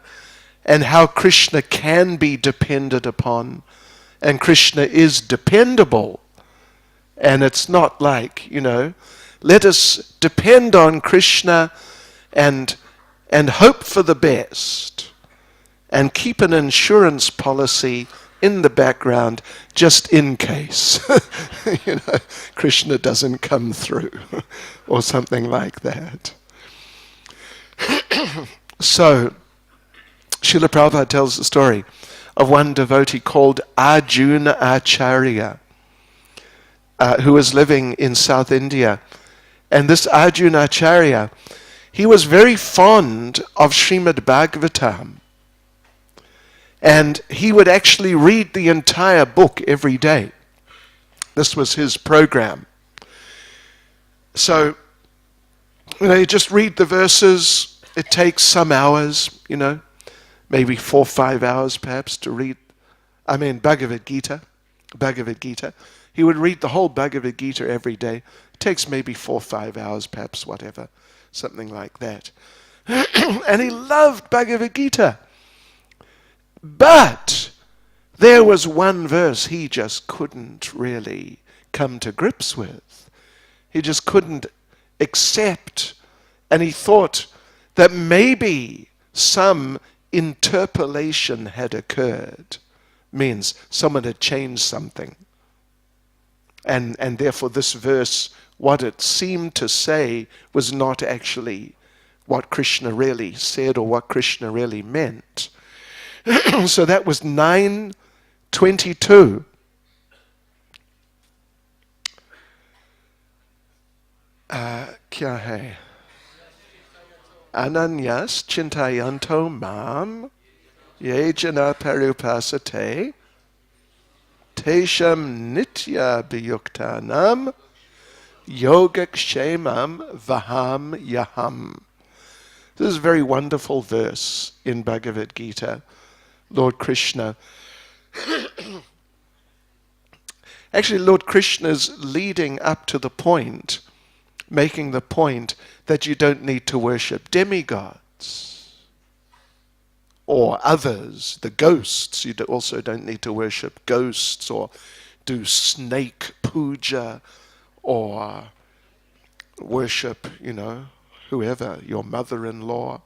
and how Krishna can be depended upon, and Krishna is dependable. And it's not like, let us depend on Krishna and hope for the best and keep an insurance policy in the background just in case Krishna doesn't come through or something like that. So Srila Prabhupada tells the story of one devotee called Arjuna Acharya, who was living in South India. And this Arjuna Acharya, he was very fond of Srimad Bhagavatam. And he would actually read the entire book every day. This was his program. So, you just read the verses. It takes some hours, maybe 4 or 5 hours perhaps to read. Bhagavad Gita. He would read the whole Bhagavad Gita every day. It takes maybe 4 or 5 hours perhaps, whatever, something like that. And he loved Bhagavad Gita. But there was one verse he just couldn't really come to grips with. He just couldn't accept. And he thought that maybe some interpolation had occurred. Means someone had changed something. And therefore this verse, what it seemed to say, was not actually what Krishna really said or what Krishna really meant. So that was 9:22. Kya hai? Ananyas chintayanto mam ye jana parupasate tesham nitya biyuktanam Yogakshemam vaham yaham. This is a very wonderful verse in Bhagavad Gita. Lord Krishna, actually Lord Krishna's leading up to the point, making the point that you don't need to worship demigods or others, the ghosts. You also don't need to worship ghosts or do snake puja or worship, whoever, your mother-in-law.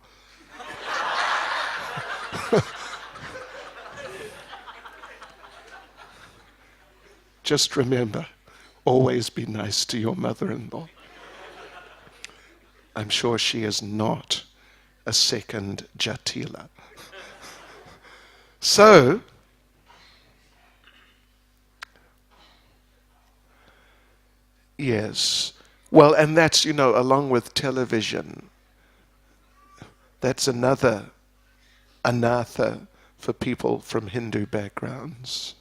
Just remember, always be nice to your mother-in-law. I'm sure she is not a second Jatila. So, yes. Well, and that's, along with television, that's another anatha for people from Hindu backgrounds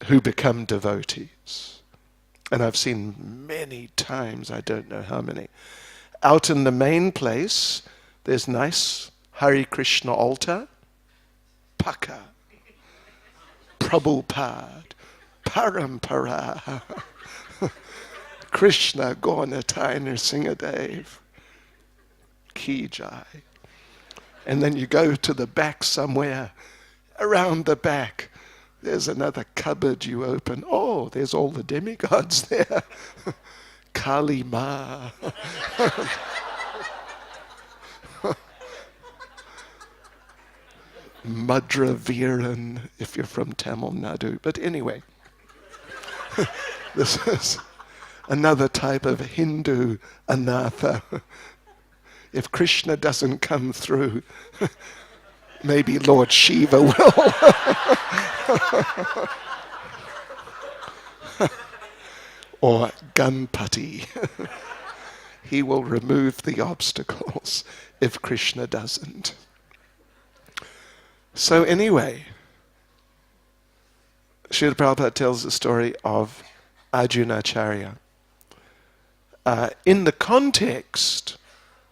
who become devotees. And I've seen many times, I don't know how many. Out in the main place, there's nice Hare Krishna altar, Paka, Prabhupada, Parampara, Krishna Gornatai Nrsingadev, Ki Jai. And then you go to the back somewhere, around the back, there's another cupboard you open. Oh, there's all the demigods there. Kali Ma. Madraviran, if you're from Tamil Nadu. But anyway, this is another type of Hindu anatha. If Krishna doesn't come through, maybe Lord Shiva will. Or Ganpati. He will remove the obstacles if Krishna doesn't. So anyway, Srila Prabhupada tells the story of Arjunacharya. In the context,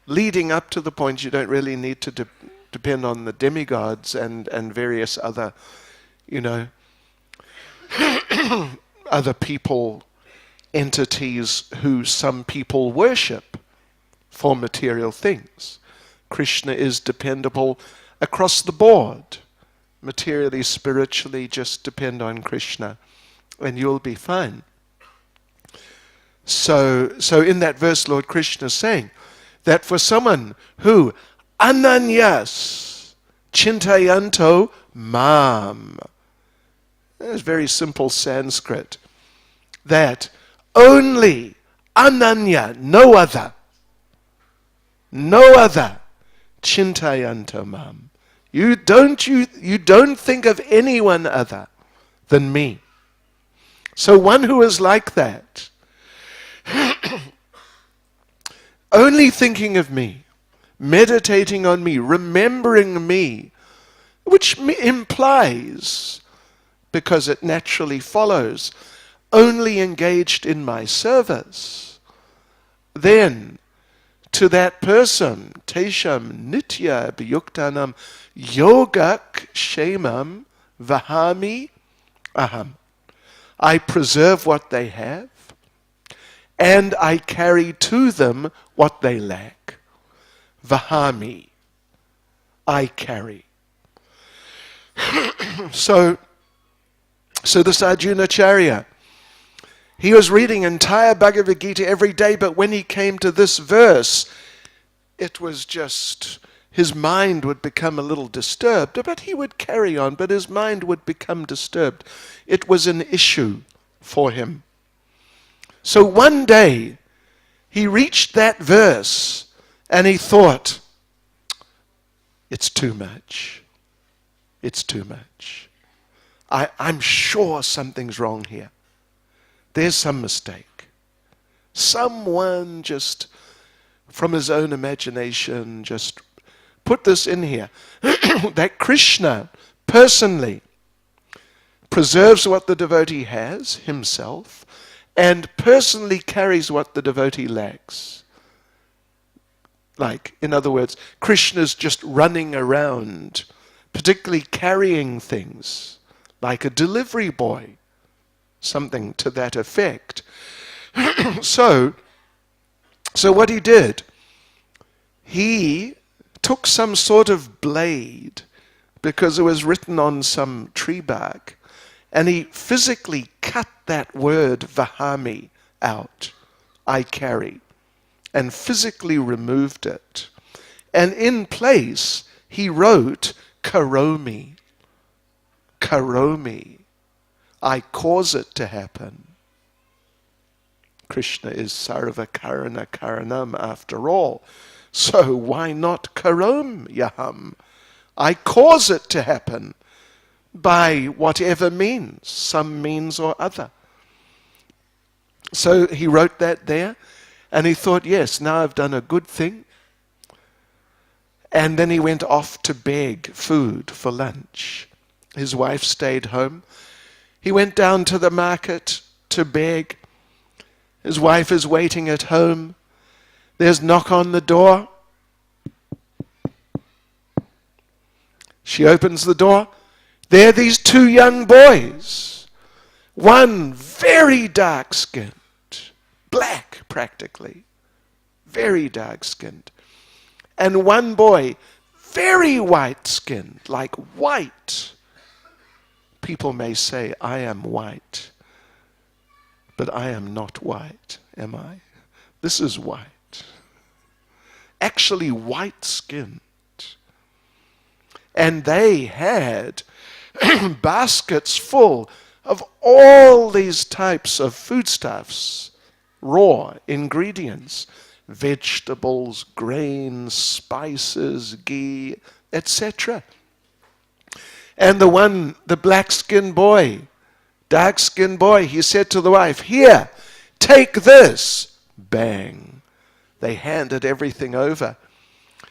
leading up to the point you don't really need to depend on the demigods and various other, other people, entities who some people worship for material things. Krishna is dependable across the board. Materially, spiritually, just depend on Krishna and you'll be fine. So in that verse, Lord Krishna is saying that for someone who ananyas chintayanto mam, that's very simple Sanskrit, that only ananya, no other, chintayanto mam. You don't think of anyone other than me. So one who is like that, only thinking of me, meditating on me, remembering me, which implies, because it naturally follows, only engaged in my service, then to that person, tesham nitya abhiyuktanam yogak shemam vahami aham. I preserve what they have, and I carry to them what they lack. Vahami, I carry. So this Arjunacharya, he was reading entire Bhagavad Gita every day, but when he came to this verse, it was just, his mind would become a little disturbed, but he would carry on, but his mind would become disturbed. It was an issue for him. So one day, he reached that verse, and he thought, it's too much. It's too much. I'm sure something's wrong here. There's some mistake. Someone just, from his own imagination, just put this in here. That Krishna, personally, preserves what the devotee has, himself, and personally carries what the devotee lacks. Like, in other words, Krishna's just running around, particularly carrying things, like a delivery boy, something to that effect. So what he did, he took some sort of blade, because it was written on some tree bark, and he physically cut that word vahami out, I carry, and physically removed it. And in place, he wrote karomi, karomi, I cause it to happen. Krishna is sarva karana karanam after all. So why not karom yaham? I cause it to happen by whatever means, some means or other. So he wrote that there, and he thought, yes, now I've done a good thing. And then he went off to beg food for lunch. His wife stayed home. He went down to the market to beg. His wife is waiting at home. There's a knock on the door. She opens the door. There are these two young boys. One very dark-skinned, black practically, very dark-skinned. And one boy, very white-skinned, like white. People may say, I am white. But I am not white, am I? This is white. Actually white-skinned. And they had baskets full of all these types of foodstuffs, raw ingredients, vegetables, grains, spices, ghee, etc. And the black-skinned boy, dark-skinned boy, he said to the wife, here, take this. Bang. They handed everything over.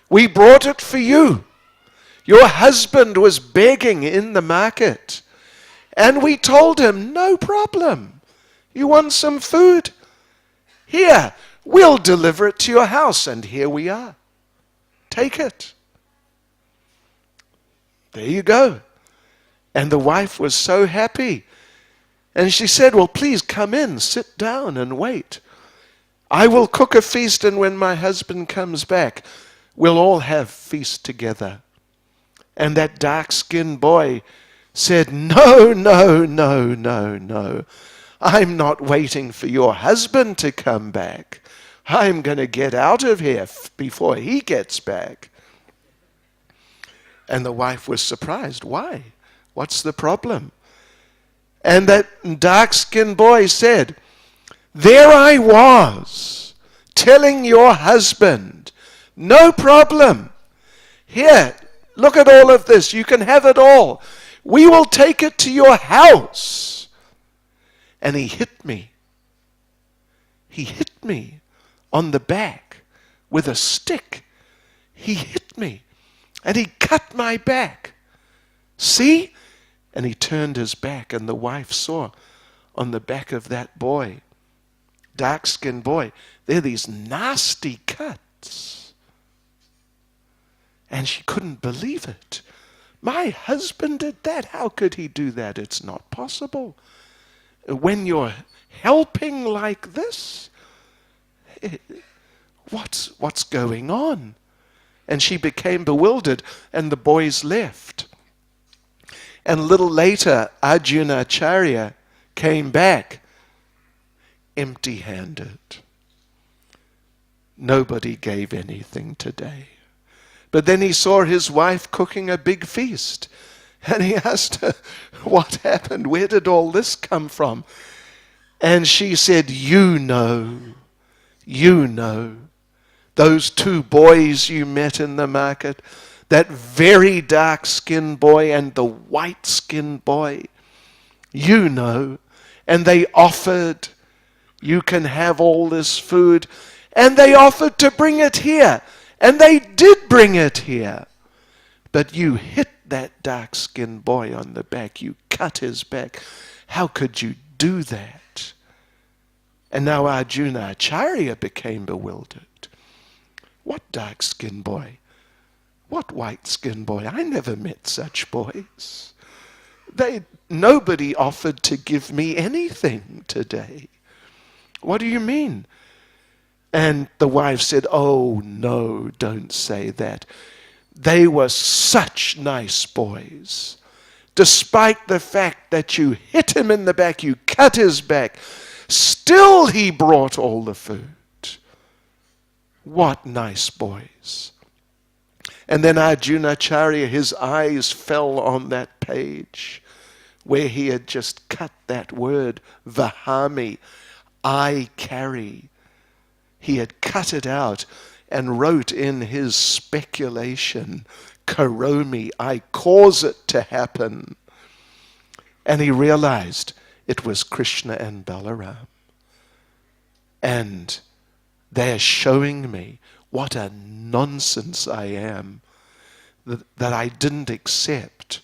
We brought it for you. Your husband was begging in the market. And we told him, no problem. You want some food? Here, we'll deliver it to your house. And here we are. Take it. There you go. And the wife was so happy. And she said, well, please come in, sit down and wait. I will cook a feast, and when my husband comes back, we'll all have feast together. And that dark-skinned boy said, no, no, no, no, no. I'm not waiting for your husband to come back. I'm going to get out of here before he gets back. And the wife was surprised. Why? What's the problem? And that dark-skinned boy said, there I was, telling your husband, no problem. Here, look at all of this. You can have it all. We will take it to your house. And he hit me. He hit me on the back with a stick. He hit me. And he cut my back. See? And he turned his back, and the wife saw on the back of that boy, dark-skinned boy, there are these nasty cuts. And she couldn't believe it. My husband did that. How could he do that? It's not possible. When you're helping like this, what's going on? And she became bewildered, and the boys left. And a little later, Arjuna Acharya came back empty-handed. Nobody gave anything today. But then he saw his wife cooking a big feast. And he asked her, what happened? Where did all this come from? And she said, you know. Those two boys you met in the market, that very dark-skinned boy and the white-skinned boy, you know. And they offered, you can have all this food. And they offered to bring it here. And they did bring it here. But you hit that dark-skinned boy on the back. You cut his back. How could you do that? And now Arjuna Acharya became bewildered. What dark-skinned boy? What white-skinned boy? I never met such boys. Nobody offered to give me anything today. What do you mean? And the wife said, oh no, don't say that. They were such nice boys. Despite the fact that you hit him in the back, you cut his back, still he brought all the food. What nice boys. And then Arjuna Acharya, his eyes fell on that page where he had just cut that word, Vahami, I carry. He had cut it out and wrote in his speculation, Karomi, I cause it to happen. And he realized it was Krishna and Balaram. And they're showing me what a nonsense I am, that I didn't accept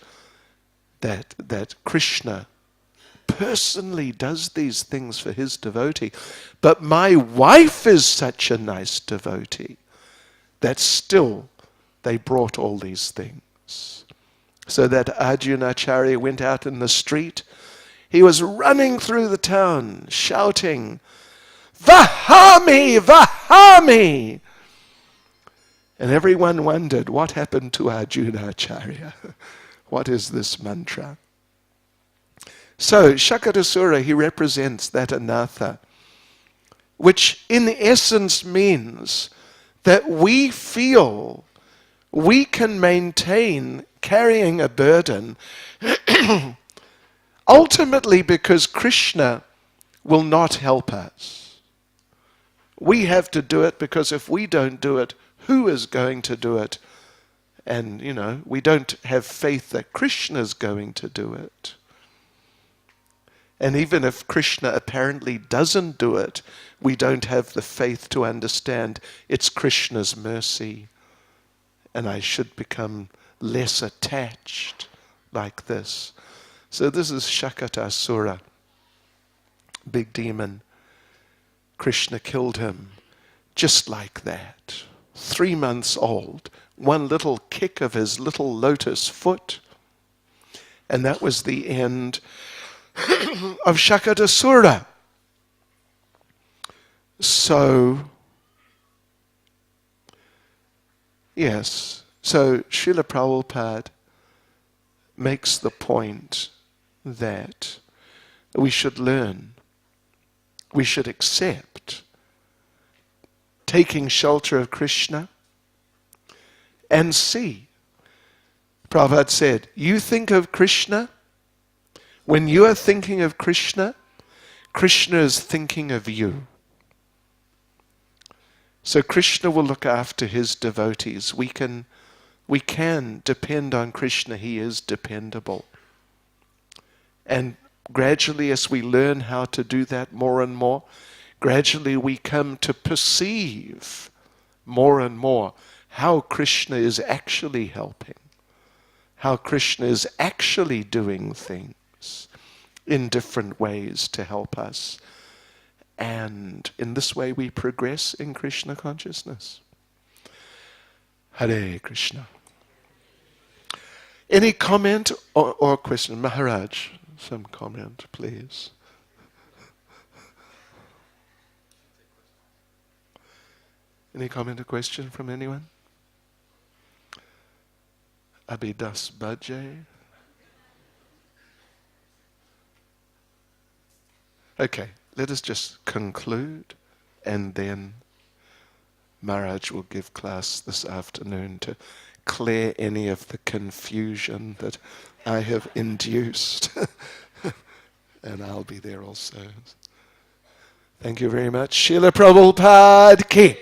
that Krishna personally does these things for his devotee. But my wife is such a nice devotee that still they brought all these things. So that Arjuna Acharya went out in the street. He was running through the town, shouting, Vahami! Vahami! And everyone wondered, what happened to Arjuna Acharya? What is this mantra? So, Shakatasura, he represents that anatha, which in essence means that we feel we can maintain carrying a burden ultimately because Krishna will not help us. We have to do it because if we don't do it, who is going to do it? And, we don't have faith that Krishna is going to do it. And even if Krishna apparently doesn't do it, we don't have the faith to understand it's Krishna's mercy. And I should become less attached like this. So this is Shakatasura, big demon. Krishna killed him just like that. 3 months old. One little kick of his little lotus foot. And that was the end of Shakatasura. So, yes. So Srila Prabhupada makes the point that we should learn, we should accept taking shelter of Krishna and see. Prabhupada said, you think of Krishna, when you are thinking of Krishna, Krishna is thinking of you. So Krishna will look after his devotees. We can depend on Krishna. He is dependable. And gradually, as we learn how to do that more and more, gradually we come to perceive more and more how Krishna is actually helping, how Krishna is actually doing things in different ways to help us. And in this way we progress in Krishna consciousness. Hare Krishna. Any comment or question? Maharaj, some comment, please. Any comment or question from anyone? Abhidas Bajay? Okay, let us just conclude and then Maharaj will give class this afternoon to clear any of the confusion that I have induced. And I'll be there also. Thank you very much. Srila Prabhupada ki.